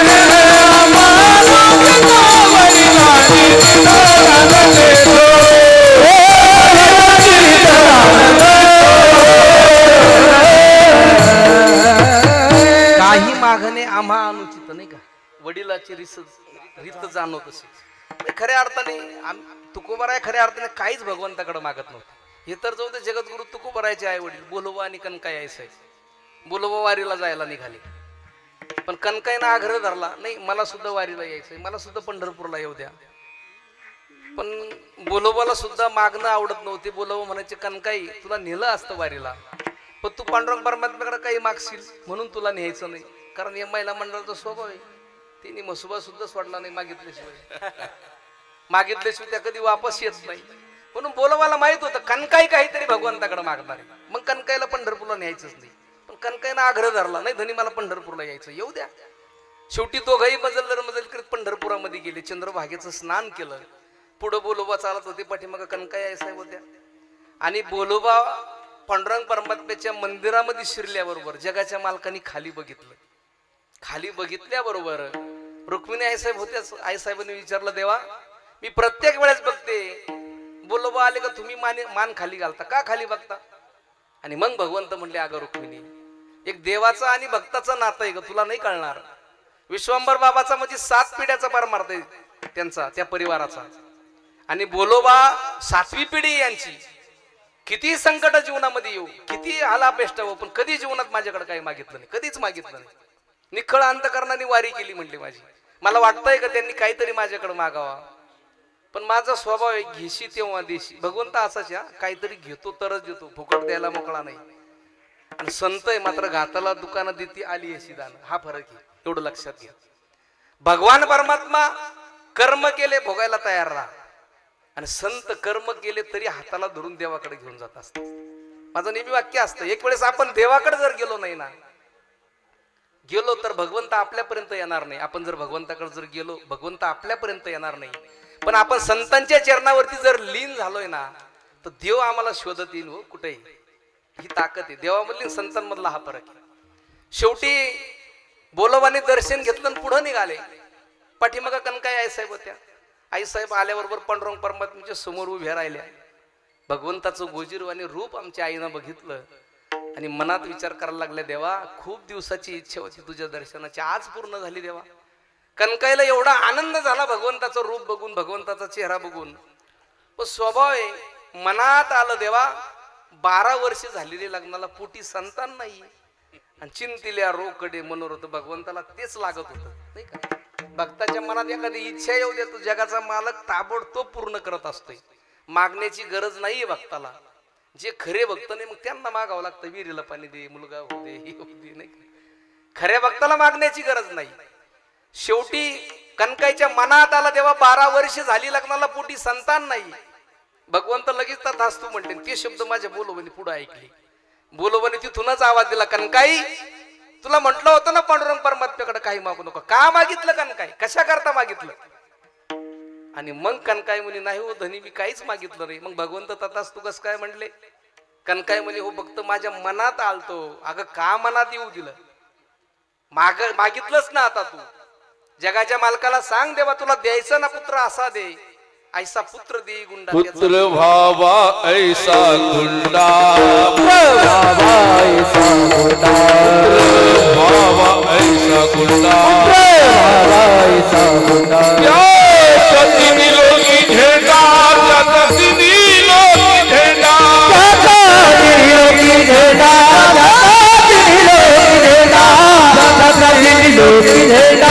काही मागणे आम्हा अनुचित नाही का, वडिलाची रीत जाणव तशी. खऱ्या अर्थाने तुकोबाराय खऱ्या अर्थाने काहीच भगवंताकडे मागत नव्हतं. हे तर जाऊ दे, जगद्गुरु तुकोबारायचे आई वडील बोलोबा आणि कनकाई यायचं, बोलोबा वारीला जायला निघाले. पण कनकाईनं आग्रह धरला, नाही मला सुद्धा वारीला यायचंय, मला सुद्धा पंढरपूरला येऊ द्या. पण बोलोबाला सुद्धा मागणं आवडत नव्हते. बोलोबा म्हणायचे, कनकाई तुला नेलं असतं वारीला, पण तू पांडुरंग परमात्म्याकडे काही मागशील म्हणून तुला न्यायचं नाही. कारण या महिला मंडळाचा स्वभाव आहे, तिने मसुबा सुद्धा सोडला नाही मागितल्याशिवाय त्या कधी वापस येत नाही. म्हणून बोलोबाला माहित होतं कनकाई काहीतरी भगवंताकडे मागणार आहे. मग कनकाईला पंढरपूरला न्यायचंच नाही. पण कनकाईनं आग्रह धरला, नाही धनी मला पंढरपूरला यायचं, येऊ द्या. शेवटी दोघंही मजल करीत पंढरपुरामध्ये गेले. चंद्रभागेचं स्नान केलं. पुढं बोलोबा चालत होते, पाठीमागं कनकाई आई साहेब होत्या. आणि बोलोबा पांडुरंग परमात्म्याच्या मंदिरामध्ये शिरल्याबरोबर जगाच्या मालकांनी खाली बघितलं. खाली बघितल्याबरोबर रुक्मिणी आईसाहेब होत्याच. आईसाहेबांनी विचारलं, देवा मी प्रत्येक वेळेस बघते, बोलोबा आले का तुम्ही मान खाली घालता, का खाली बघता? आणि मग भगवंत म्हणले, अगं रुक्मिणी, एक देवाचा आणि भक्ताचं नातं आहे ग, तुला नाही कळणार. विश्वंभर बाबाचा म्हणजे 7 पिढ्याचा परमार्थ आहे त्यांचा, त्या परिवाराचा. आणि बोलोबा 7वी पिढी यांची. किती संकट जीवनामध्ये येऊ, किती आलापेष्ट हो, पण कधी जीवनात माझ्याकडे काही मागितलं नाही, कधीच मागितलं नाही. निखळ अंतकरणाने वारी केली म्हणली माझी. मला वाटतंय का त्यांनी काहीतरी माझ्याकडे मागावा, पण माझा स्वभाव आहे घेशी तेव्हा देशी. भगवंत असाच, काहीतरी घेतो तरच देतो, फुकट द्यायला मोकळा नाही. आणि संत आहे मात्र घाताला दुकानं देती आली अशी दान, हा फरक आहे, एवढं लक्षात घ्या. भगवान परमात्मा कर्म केले भोगायला तयार राहा, आणि संत कर्म केले तरी हाताला धरून देवाकडे घेऊन जात असतात. माझं नेहमी वाक्य असतं, एक वेळेस आपण देवाकडे जर गेलो तर भगवंत आपल्यापर्यंत येणार नाही. आपण जर भगवंताकडे जर गेलो, भगवंत आपल्यापर्यंत येणार नाही. पण आपण संतांच्या चरणावरती जर लीन झालोय ना, तर देव आम्हाला शोधत येईल. हो कुठेही ही ताकद आहे देवामधली, संतांमधला हा फरक आहे. शेवटी बोलोबाने दर्शन घेतलं आणि पुढे निघाले. पाठीमागं कनकाई आईसाहेब होत्या. आईसाहेब आल्याबरोबर पांडुरंग परमात्म्याच्या समोर उभ्या राहिल्या. भगवंताचं गोजीरवाणी रूप आमच्या आईनं बघितलं आणि मनात विचार करायला लागल्या, देवा खूप दिवसाची इच्छा होती तुझ्या दर्शनाची, आज पूर्ण झाली देवा. कनकाईला एवढा आनंद झाला भगवंताचं रूप बघून, भगवंताचा चेहरा बघून. पण स्वभाव आहे, मनात आलं देवा 12 वर्ष झालेली लग्नाला, पोटी संतान नाही, आणि चिंतिल्या रोकडे मनोरथ. भगवंताला तेच लागत होतं नाही का. भक्ताच्या मनात एखादी इच्छा येऊ दे, तो जगाचा मालक ताबडतोब पूर्ण करत असतोय. मागण्याची गरज नाहीये भक्ताला. जे खरे भक्त नाही मग त्यांना मागावं लागतं, विहिरीला पाणी दे, मुलगा होऊ दे, हे होऊ दे, नाही का. खऱ्या भक्ताला मागण्याची गरज नाही. शेवटी कनकाईच्या मनात आला तेव्हा 12 वर्ष झाली लग्नाला, पोटी संतान नाही. भगवंत लगेच तथास्तु म्हणले. ते शब्द माझ्या बोलोबाने पुढे ऐकले. बोलोबाने तिथूनच आवाज दिला, कनकाई तुला म्हटलं होतं ना पांडुरंग परमात्म्याकडे काही मागू नका, का मागितलं कनकाई, कशा करता मागितलं? आणि मग कनकाई म्हणे, नाही हो धनी मी काहीच मागितलं नाही. मग भगवंत तथास्तु कस काय म्हणले? कनकाई म्हणे, हो भक्त माझ्या मनात आलतो. अगं का मनात येऊ दिलं? मागितलंच ना आता तू. जगाच्या मालकाला सांग देवा तुला द्यायचा ना पुत्र असा दे, ऐसा पुत्र दे गुंडा. पुत्र भावा ऐसा गुंडा, भावा ऐसा गुंडा, भावा ऐसा गुंडा, भावा ऐसा गुंडा. तिनी लोकी झेंडा, तिनी लोकी झेंडा, तिनी लोकी झेंडा, तिनी लोकी झेंडा.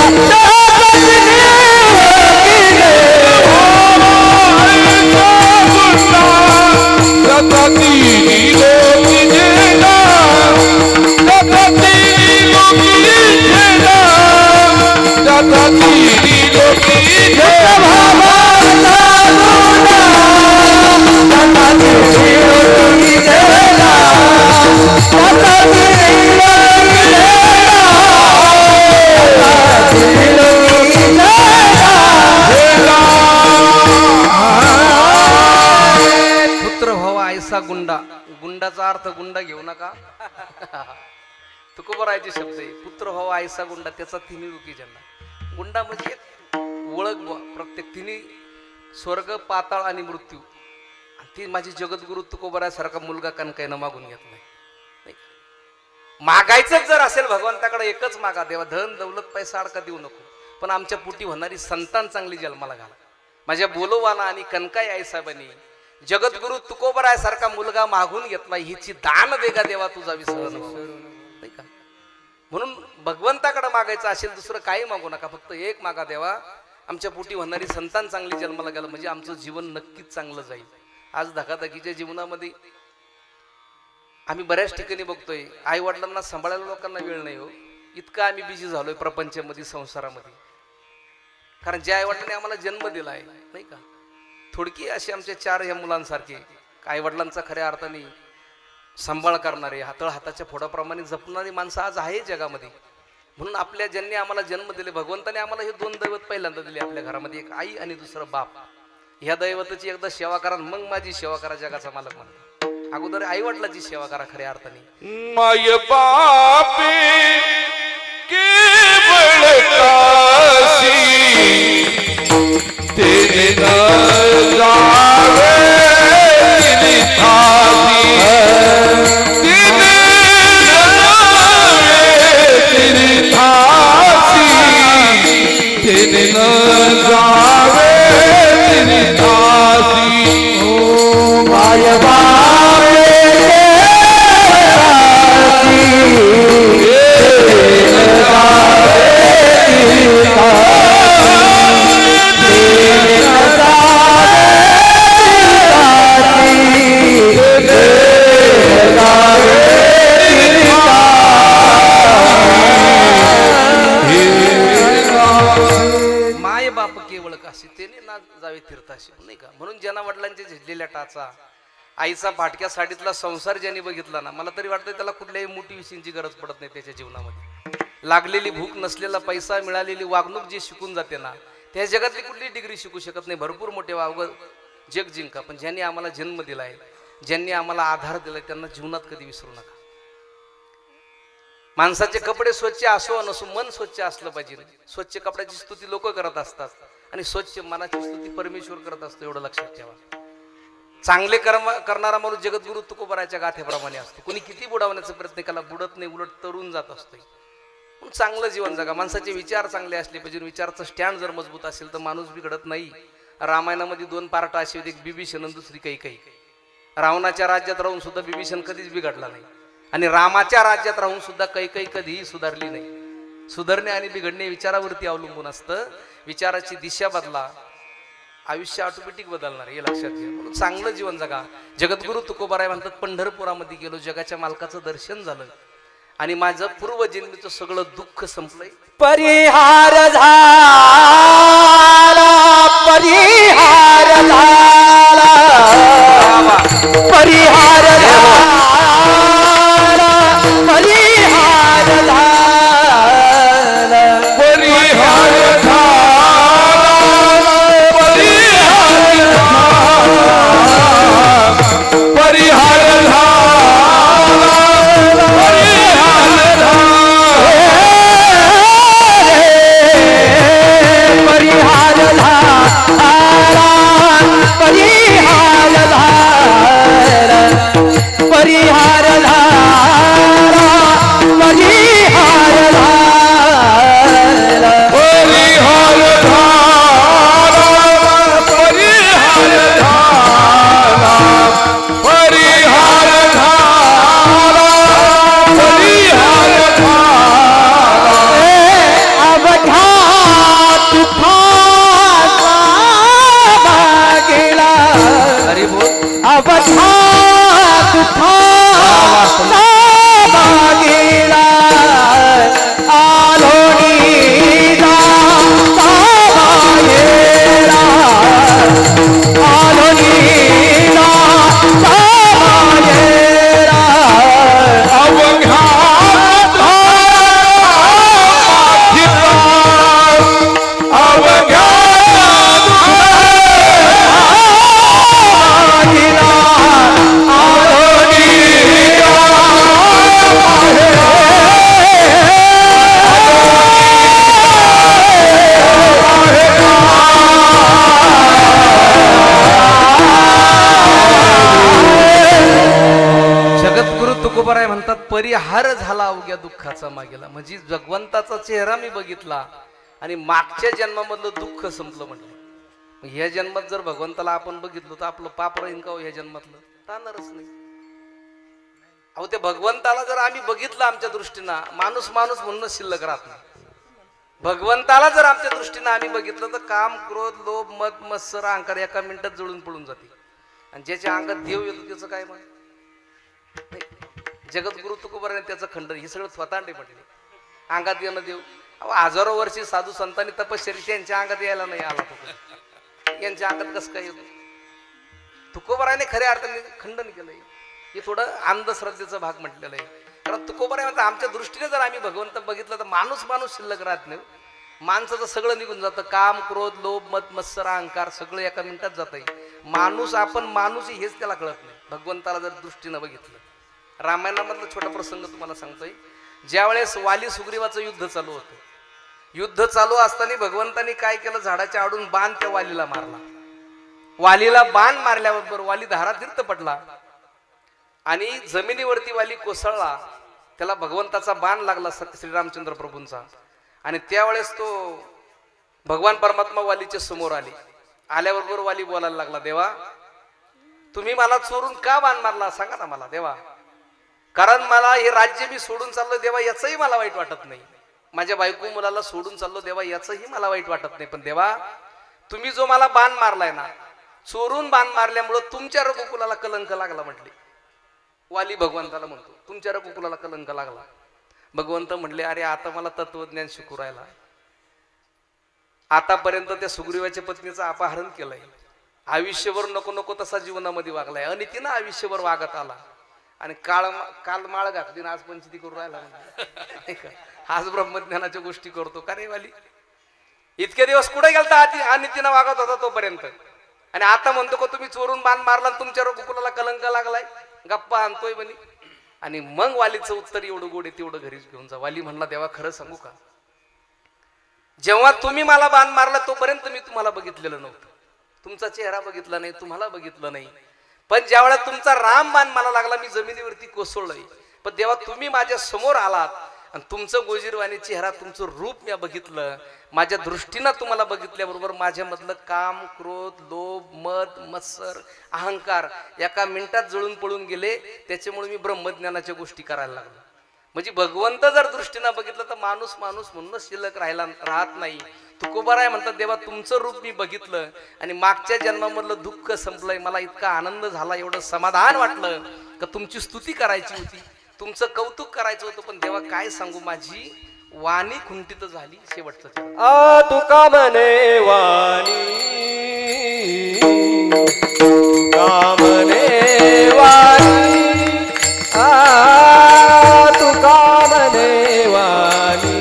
लोकी आयसा गुंडा. गुंडाचा अर्थ गुंडा घेऊ नका. तुकोबरायचे शब्द आहे. पुत्र व्हावा आयसा गुंडा, त्याचा तिन्ही रुकी झेंडा. गुंडा म्हणजे एक ओळख बुवा. प्रत्येक तिन्ही स्वर्ग, पाताळ आणि मृत्यू. ती माझी जगद्गुरु तुकोबरायासारखा मुलगा कणकाईनं मागून घेत नाही. मागायचंच जर असेल भगवंताकडे एकच मागा, देवा धन दौलत पैसा अडका देऊ नको, पण आमच्या पोटी होणारी संतान चांगली जन्माला घाला. माझ्या बोलोवाना आणि कणकाई आईसाहेबांनी जगद्गुरु तुकोबरायासारखा मुलगा मागून घेतला. हिची दान देगा देवा तुझा विसर नाही का. म्हणून भगवंताकडे मागायचं असेल दुसरं काही मागू नका, फक्त एक मागा देवा आमच्या पोटी होणारी संतान चांगली जन्माला गेलं म्हणजे आमचं जीवन नक्कीच चांगलं जाईल. आज धकाधकीच्या जीवनामध्ये आम्ही बऱ्याच ठिकाणी बघतोय आई वडिलांना सांभाळायला लोकांना वेळ नाही हो. इतका आम्ही बिझी झालोय प्रपंचामध्ये, संसारामध्ये. कारण ज्या आई वडिलांनी आम्हाला जन्म दिला आहे नाही का, थोडकी अशी आमच्या 4 ह्या मुलांसारखे आई वडिलांचा खऱ्या अर्थाने सांभाळ करणारे, हातळ हाताच्या फोडाप्रमाणे जपणारी माणसं आज आहे जगामध्ये. म्हणून आपल्या ज्यांनी आम्हाला जन्म दिले, भगवंताने आम्हाला हे 2 दैवत पहिल्यांदा दिले आपल्या घरामध्ये, एक आई आणि दुसरं बाप. ह्या दैवताची एकदा सेवा करा, मग माझी सेवा करा, जगाचा मालक म्हणतो. अगोदर आई वडिलाची सेवा करा खऱ्या अर्थाने. माय बापे केवळ काशी तेरे न जावे निधासी, तेरे न जावे निधासी, तेरे न जावे निधासी. ओ माय नाही का. म्हणून ज्यांना वडिलांच्या झेडलेल्या टाचा, आईचा फाटक्या साडीतला संसार ज्यांनी बघितला ना, मला तरी वाटतं त्याला कुठल्याही मोटिवेशनची गरज पडत नाही त्याच्या जीवनामध्ये. लागलेली भूक, नसलेला पैसा, मिळालेली वागणूक जे शिकून जाते ना, त्या जगातली कुठली डिग्री शिकू शकत नाही. भरपूर मोठे वावग जग जिंका, पण ज्यांनी आम्हाला जन्म दिलाय, ज्यांनी आम्हाला आधार दिलाय, त्यांना जीवनात कधी विसरू नका. माणसाचे कपडे स्वच्छ असो नसो, मन स्वच्छ असलं पाहिजे. स्वच्छ कपड्याची स्तुती लोक करत असतात आणि स्वच्छ मनाची स्तुती परमेश्वर करत असतो, एवढं लक्षात ठेवा. चांगले कर्म करणारा माणूस जगद्गुरु तुकोबरायाच्या गाथेप्रमाणे असतो. कोणी किती बुडवण्याचा प्रयत्न केला, बुडत नाही, उलट तरुण जात असतो. म्हणून चांगलं जीवन जगा. माणसाचे विचार चांगले असले पाहिजे. विचाराचं स्टँड जर मजबूत असेल तर माणूस बिघडत नाही. रामायणामध्ये 2 पार्ट असे होते, एक बिभीषण आणि दुसरी काही. रावणाच्या राज्यात राहून सुद्धा बिभीषण कधीच बिघडला नाही, आणि रामाच्या राज्यात राहून सुद्धा काही कधीही सुधारली नाही. सुधारणे आणि बिघडणे विचारावरती अवलंबून असतं. विचाराची दिशा बदला, आयुष्य ऑटोमॅटिक बदलणार, हे लक्षात घ्या. म्हणून चांगलं जीवन जगा. जगद्गुरु तुकोबराय म्हणतात, पंढरपुरामध्ये गेलो, जगाच्या मालकाचं दर्शन झालं आणि माझं पूर्वजन्मीचं सगळं दुःख संपलंय. परिहार झाला, परिहार झाला, परिहार झाला, परिहार झाला, परिहार झाला, परिहार झाला, परिहार झाला, परिहार तुकोबाराय म्हणतात परिहार झाला अवघ्या दुःखाचा मागेला. म्हणजे भगवंताचा चेहरा मी बघितला आणि मागच्या जन्मामधलं दुःख संपलं म्हटलं. मग ह्या जन्मात जर भगवंताला आपण बघितलं तर आपलं पाप राहीन का हो ह्या जन्मातलं? राहणारच नाही. अहो ते भगवंताला जर आम्ही बघितलं आमच्या दृष्टीनं, माणूस माणूस म्हणून शिल्लक राहत नाही. भगवंताला जर आमच्या दृष्टीनं आम्ही बघितलं तर काम, क्रोध, लोभ, मद, मत्सर, अहंकार एका मिनिटात जळून पडून जाते. आणि ज्याच्या अंगात देव येतो त्याचं काय मग? जगद्गुरु तुकोबाराने त्याचं खंडन, हे सगळं स्वतःने म्हटले. अंगात येणं देव, अहो हजारो वर्षी साधू संतांनी तपश्चर्या त्यांच्या अंगात यायला नाही आला तो, यांच्या अंगात कसं काय येतो? तुकोबाराने खऱ्या अर्थाने खंडन केलंय. हे थोडं अंधश्रद्धेचा भाग म्हटलेला आहे. कारण तुकोबाराय म्हणतात आमच्या दृष्टीने जर आम्ही भगवंत बघितलं तर माणूस माणूस शिल्लक राहत नाही. माणसाचं सगळं निघून जातं. काम, क्रोध, लोभ, मद, मत्सर, अहंकार सगळं एका मिनिटात जात आहे. माणूस आपण माणूस हेच त्याला कळत नाही भगवंताला जर दृष्टीनं बघितलं. रामायणामधला छोटा प्रसंग तुम्हाला सांगतोय. ज्यावेळेस वाली सुग्रीवाचं युद्ध चालू होतं, युद्ध चालू असताना भगवंतानी काय केलं, झाडाच्या आडून बाण त्या वालीला मारला. वालीला बाण मारल्याबरोबर वाली धारातीर्थ पडला आणि जमिनीवरती वाली कोसळला. त्याला भगवंताचा बाण लागला श्रीरामचंद्र प्रभूंचा. आणि त्यावेळेस तो भगवान परमात्मा वालीच्या समोर आले. आल्याबरोबर वाली बोलायला लागला, देवा तुम्ही मला चोरून का बाण मारला सांगा ना मला देवा. कारण मला हे राज्य मी सोडून चाललो देवा याचंही मला वाईट वाटत नाही. माझ्या बायको मुलाला सोडून चाललो देवा याचंही मला वाईट वाटत नाही. पण देवा तुम्ही जो मला बाण मारलाय ना, चोरून बाण मारल्यामुळं तुमच्या रघुकुलाला कलंक लागला म्हटले. वाली भगवंताला म्हणतो तुमच्या रघुकुलाला कलंक लागला. भगवंत म्हणले अरे आता मला तत्वज्ञान शिकू राहिला. आतापर्यंत त्या सुग्रीवाच्या पत्नीचं अपहरण केलंय, आयुष्यभर नको नको तसा जीवनामध्ये वागलाय आणि तिनं आयुष्यभर वागत आला आणि काल माळ घातली आज पंचती करू राहिला. आज ब्रह्मज्ञानाच्या गोष्टी करतो का रे वाली? इतके दिवस कुठे गेलता आणि तिनं वागत होता तोपर्यंत, आणि आता म्हणतो का तुम्ही चोरून बाण मारला तुमच्या रघुकुलाला कलंक लागलाय, गप्पा आणतोय म्हणे. आणि मग वालीचं उत्तर एवढं गोड आहे तेवढं घरीच घेऊन जा. वाली म्हणला देवा खरं सांगू का, जेव्हा तुम्ही मला बाण मारला तोपर्यंत मी तुम्हाला बघितलेलं नव्हतं, तुमचा चेहरा बघितला नाही, तुम्हाला बघितलं नाही. पण ज्यावेळेला तुमचा राम बाण मला लागला मी जमिनीवरती कोसळलोय. पण देवा तुम्ही माझ्या समोर आलात आणि तुमचं गोजीरवाणी चेहरा, तुमचं रूप मी बघितलं. माझ्या दृष्टीनं तुम्हाला बघितल्याबरोबर माझ्यामधलं काम, क्रोध, लोभ, मद, मत्सर, अहंकार एका मिनिटात जळून पळून गेले. त्याच्यामुळे मी ब्रह्मज्ञानाच्या गोष्टी करायला लागलो. म्हणजे भगवंत जर दृष्टीनं बघितलं तर माणूस माणूस म्हणूनच शिल्लक राहत नाही. तुकोबाराय म्हणतात देवा तुमचं रूप मी बघितलं आणि मागच्या जन्मामधलं दुःख संपलंय. मला इतका आनंद झाला, एवढं समाधान वाटलं का तुमची स्तुती करायची होती, तुमचं कौतुक करायचं होतं. पण देवा काय सांगू, माझी वाणी खुंटीत झाली. शेवटचं आ तुका म्हणे वाणी, तुका म्हणे वाणी, आ तुका म्हणे वाणी,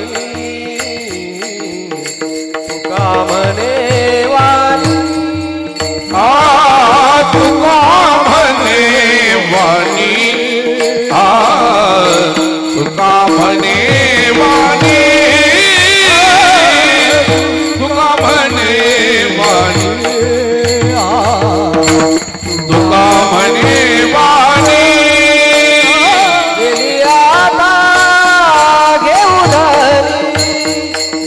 तुका म्हणे वाणी, आ तुका म्हणे वाणी, आ तुका म्हणे वाणी, तुका म्हणे वाणी, तुका म्हणे वाणी. गेली आता घेऊ धनी,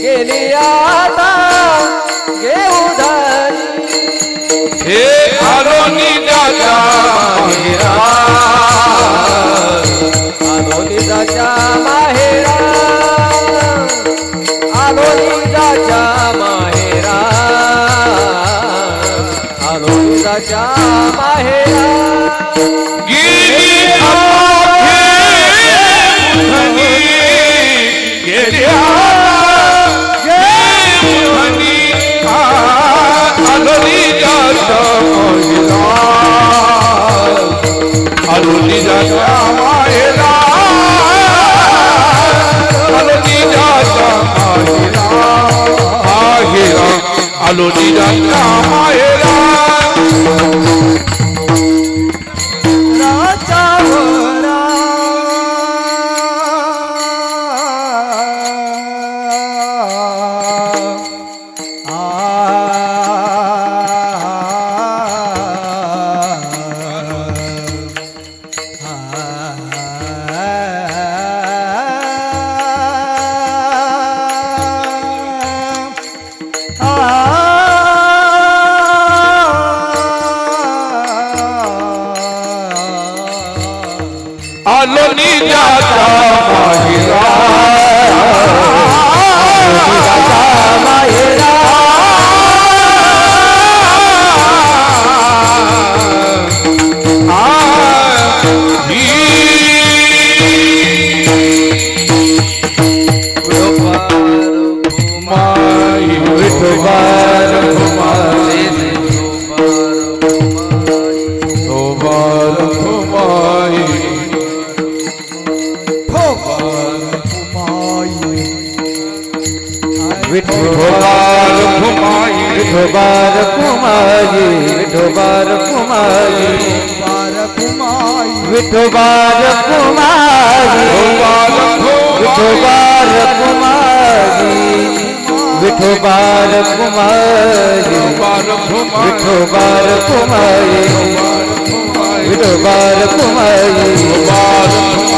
गेली आता घेऊ धनी, हे आलो निजाच्या माहेरा, आलो निजाच्या माहेरा, आलो निजाच्या माहेरा, आलो निजाच्या माहेरा. गेली आखे उधनी, गेली आखे उधनी, आलो निजाच्या माहेरा, आलो निजाच्या माहेरा, आलो निजाच्या माहेरा, आलो निजाच्या माहेरा. राजावरा आ आलो निजाच्या माहेरा माहेरा विठोबार घुमाई विठोबार कुमारी विठोबार कुमारी विठोबार कुमारी विठोबार कुमारी विठोबार कुमारी विठोबार कुमारी विठोबार कुमारी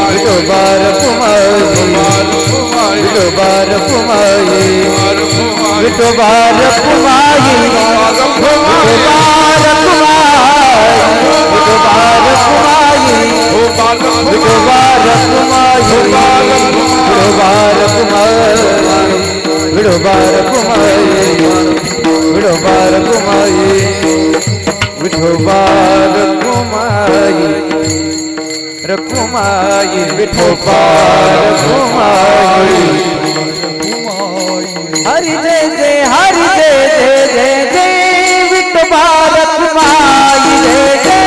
विठोबार कुमारी विठोबार कुमारी विठोबार कुमारी विठोबार कुमारी विठोबार कुमारी विठोबार कुमारी विठोबार कुमारी विठोबार कुमारी विठोबार कुमारी रकुमाई विठोबार कुमारी हरि जय जय हरि जय जय जय जय विठोबार कुमारी जय जय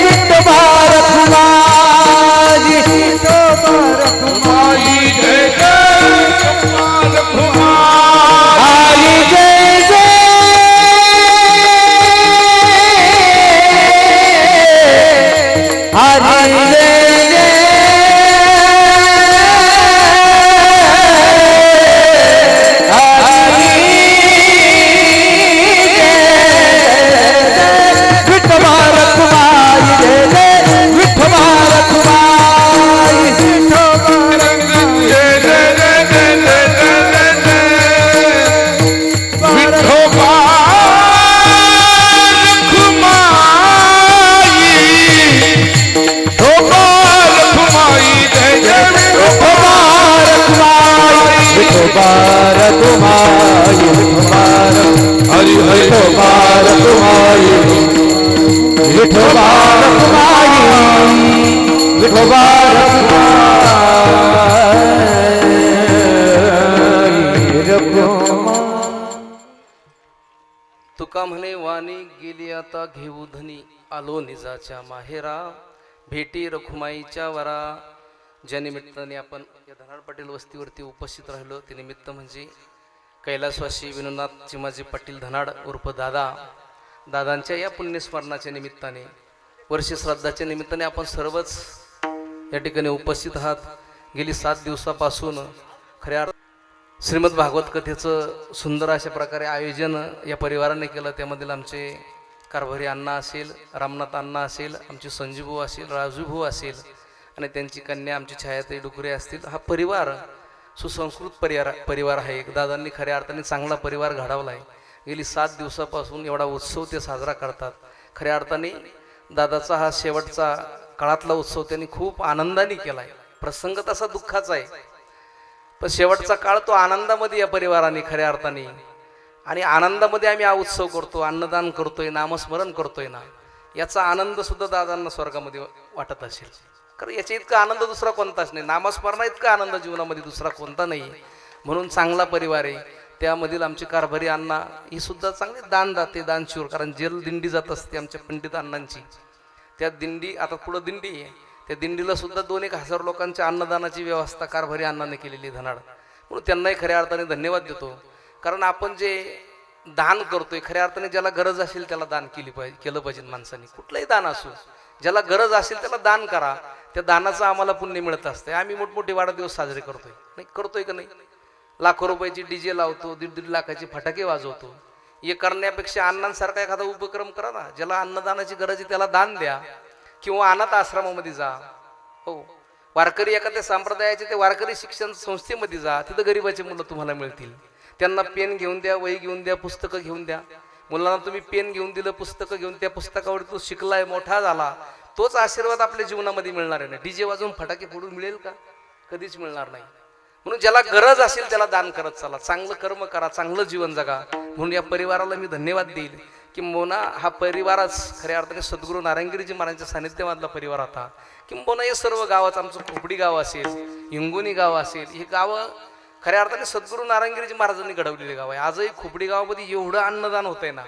विठोबार कुमारी विठोबार घुमाई जय जय गोपाल घुमाई हरि जय जय हरि जय विठोबार कुमारी विठोबार हरि हरि विठोबार कुमारी विठोबार कुमारी विठोबार तुका म्हणे वाणी गेली आता घेऊ धनी आलो निजाच्या माहेरा भेटी रखुमाईच्या वरा. ज्या निमित्ताने आपण या धनाड पाटील वस्तीवरती उपस्थित राहिलो ते निमित्त म्हणजे कैलासवासी विनोदनाथ चिमाजी पाटील धनाड उर्फ दादांच्या या पुण्यस्मरणाच्या निमित्ताने वर्ष श्राद्धाच्या निमित्ताने आपण सर्वच या ठिकाणी उपस्थित आहात. गेली 7 दिवसापासून खऱ्या श्रीमद भागवत कथेचं सुंदर अशा प्रकारे आयोजन या परिवाराने केलं. त्यामधील आमचे कारभारी अण्णा असेल, रामनाथ अण्णा असेल, आमचे संजीवभाऊ असेल, राजूभाऊ असेल आणि त्यांची कन्या आमची छायाताई डुकरे असतील. हा परिवार सुसंस्कृत परिवार आहे. एक दादांनी खऱ्या अर्थाने चांगला परिवार घडवला आहे. गेली 7 दिवसापासून एवढा उत्सव ते साजरा करतात. खऱ्या अर्थाने दादाचा हा शेवटचा काळातला उत्सव त्यांनी खूप आनंदाने केला आहे. प्रसंग तसा दुःखाचा आहे, पण शेवटचा काळ तो आनंदामध्ये या परिवाराने खऱ्या अर्थाने आणि आनंदामध्ये आम्ही हा उत्सव करतो, अन्नदान करतोय, नामस्मरण करतोय ना, याचा आनंद सुद्धा दादांना स्वर्गामध्ये वाटत असेल. कारण याच्या इतका आनंद दुसरा कोणताच नाही. नामस्मरणा इतका आनंद जीवनामध्ये दुसरा कोणता नाही. म्हणून चांगला परिवार आहे. त्यामधील आमचे कारभारी अण्णा ही सुद्धा चांगले दानदाते, दानशूर. कारण जेल दिंडी जात असते आमच्या पंडित अण्णांची, त्या दिंडी आता पुढं दिंडी आहे, त्या दिंडीला सुद्धा 2-1 हजार लोकांच्या अन्नदानाची व्यवस्था कारभारी अण्णाने केलेली धनाड. म्हणून त्यांनाही खऱ्या अर्थाने धन्यवाद देतो. कारण आपण जे दान करतोय खऱ्या अर्थाने ज्याला गरज असेल त्याला दान केलं पाहिजे. माणसाने कुठलंही दान असो, ज्याला गरज असेल त्याला दान करा. त्या दानाचं आम्हाला पुण्य मिळत असते. आम्ही मोठमोठे वाढदिवस साजरे करतोय का नाही? लाखो रुपयाची डीजे लावतो, 1.5 लाखाचे फटाके वाजवतो. हे करण्यापेक्षा अण्णांसारखा एखादा उपक्रम करा ना. ज्याला अन्नदानाची गरज आहे त्याला दान द्या, किंवा अनाथ आश्रमामध्ये जा. हो, वारकरी एखाद्या संप्रदायाचे ते वारकरी शिक्षण संस्थेमध्ये जा, तिथं गरिबाची मुलं तुम्हाला मिळतील. त्यांना पेन घेऊन द्या, वही घेऊन द्या, पुस्तकं घेऊन द्या. मुलांना तुम्ही पेन घेऊन दिलं, पुस्तकं घेऊन, त्या पुस्तकावर तो शिकलाय, मोठा झाला, तोच आशीर्वाद आपल्या जीवनामध्ये मिळणार आहे ना. डीजे वाजवून फटाके फोडून मिळेल का? कधीच मिळणार नाही. म्हणून ज्याला गरज असेल त्याला दान करत चला, चांगलं कर्म करा, चांगलं जीवन जगा. म्हणून या परिवाराला मी धन्यवाद देईल किंबहुना हा परिवारच खऱ्या अर्थाने सद्गुरू नारायणगिरीजी महाराजांच्या सानिध्यामधला परिवार होता. किंबहुना हे सर्व गावाचं आमचं खोपडी गाव असेल, हिंगोनी गाव असेल, ही गावं खऱ्या अर्थाने सद्गुरू नारायणगिरीजी महाराजांनी घडवलेले गाव आहे. आजही खोपडी गावामध्ये एवढं अन्नदान होतंय ना,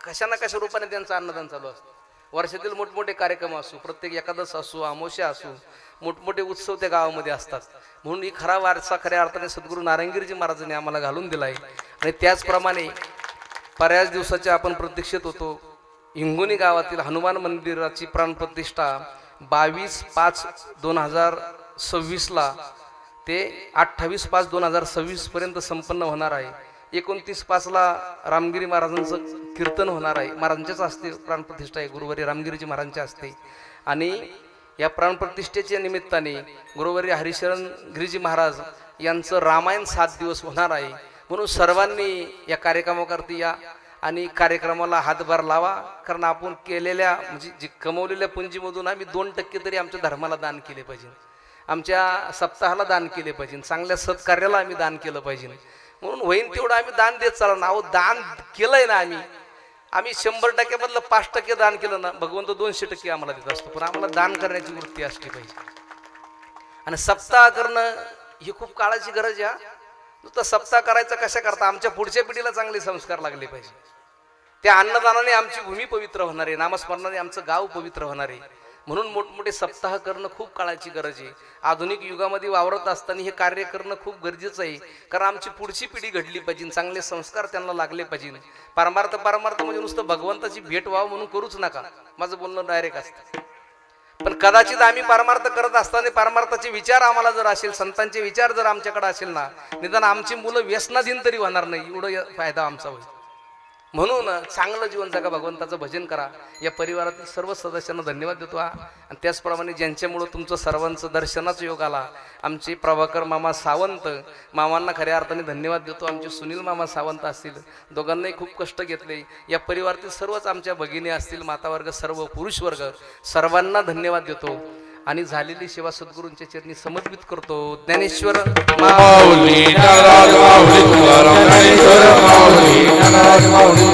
कशा ना कशा रूपाने त्यांचं अन्नदान चालू असतं. वर्षातील मोठमोठे कार्यक्रम असू, प्रत्येक एकादश असू, अमावस्या असू, मोठमोठे उत्सव त्या गावामध्ये असतात. म्हणून ही खरा वारसा खऱ्या अर्थाने सद्गुरू नारायणगिरीजी महाराजांनी आम्हाला घालून दिला आहे. आणि त्याचप्रमाणे बऱ्याच दिवसाच्या आपण प्रतीक्षेत होतो. हिंगोनी गावातील हनुमान मंदिराची प्राणप्रतिष्ठा 22/5/2026 ते 28/5/2026 पर्यंत संपन्न होणार आहे. 29/5 रामगिरी महाराजांचं कीर्तन होणार आहे. महाराजांच्याच हस्ते प्राणप्रतिष्ठा आहे, गुरुवारी रामगिरीजी महाराजांच्या हस्ते. आणि या प्राणप्रतिष्ठेच्या निमित्ताने गुरुवारी हरिशरण गिरीजी महाराज यांचं रामायण 7 दिवस होणार आहे. म्हणून सर्वांनी या कार्यक्रमाकरती या आणि कार्यक्रमाला हातभार लावा. कारण आपण केलेल्या म्हणजे जी कमवलेल्या पुंजीमधून आम्ही 2% तरी आमच्या धर्माला दान केले पाहिजे, आमच्या सप्ताहाला दान केले पाहिजे, चांगल्या सत्कार्याला आम्ही दान केलं पाहिजे. म्हणून होईन तेवढं आम्ही दान देत चालू ना. दान केलंय ना आम्ही 100% मधलं 5% दान केलं ना, भगवंत 200% आम्हाला देत असतो. पण आम्हाला दान करण्याची वृत्ती असली पाहिजे. आणि सप्ताह करणं ही खूप काळाची गरज आहे. नुसतं सप्ताह करायचं कशा करता, आमच्या पुढच्या पिढीला चांगले संस्कार लागले पाहिजे. त्या अन्नदानाने आमची भूमी पवित्र होणार आहे, नामस्मरणाने आमचं गाव पवित्र होणार आहे. म्हणून मोठमोठे सप्ताह करणं खूप काळाची गरज आहे. आधुनिक युगामध्ये वावरत असताना हे कार्य करणं खूप गरजेचं आहे. कारण आमची पुढची पिढी घडली पाहिजे, चांगले संस्कार त्यांना लागले पाहिजे. परमार्थ म्हणजे नुसतं भगवंताची भेट व्हावं म्हणून करूच नका, माझं बोलणं डायरेक्ट असतं. पण कदाचित आम्ही परमार्थ करत असताना परमार्थाचे विचार आम्हाला जर असेल, संतांचे विचार जर आमच्याकडे असेल ना, निदान आमची मुलं व्यसनाधीन तरी होणार नाही, एवढं फायदा आमचा होईल. म्हणून चांगलं जीवन जगा, भगवंताचं भजन करा. या परिवारातील सर्व सदस्यांना धन्यवाद देतो. आणि त्याचप्रमाणे ज्यांच्यामुळं तुमचं सर्वांचं दर्शनाचा योग आला, आमचे प्रभाकर मामा सावंत मामांना खऱ्या अर्थाने धन्यवाद देतो. आमचे सुनील मामा सावंत असतील, दोघांनाही खूप कष्ट घेतले. या परिवारातील सर्वच आमच्या भगिनी असतील, मातावर्ग, सर्व पुरुष वर्ग, सर्वांना धन्यवाद देतो. आणि झालेली सेवा सद्गुरूंच्या चरणी समर्पित करतो. ज्ञानेश्वर माऊली नाराज माऊली तुकाराम ज्ञानेश्वर माऊली नाराज माऊली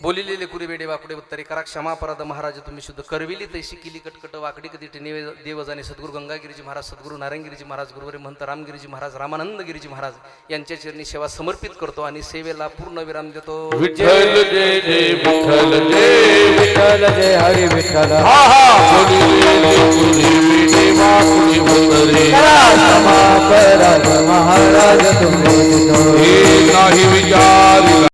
बोलिलेले कुरी बेडे वाकडे उत्तरे करा क्षमा अपराध महाराज तुम्ही शुद्ध करविली तैशी केली कटकट वाकडी कधी देवजाने सद्गुरू गंगागिरीजी महाराज, सद्गुरू नारायणगिरीजी महाराज, गुरुवारी महंत रामगिरीजी महाराज, रामानंद गिरीजी महाराज यांच्या चरणी सेवा समर्पित करतो. आणि सेवेला पूर्ण विराम देतो. विठ्ठल जय जय विठ्ठल जय विठ्ठल जय हरी विठ्ठल. हा हा बोलिले कुणी बेटे वाकुणी उत्तरे क्षमा करा महाराज तुम्ही हे नाही विचार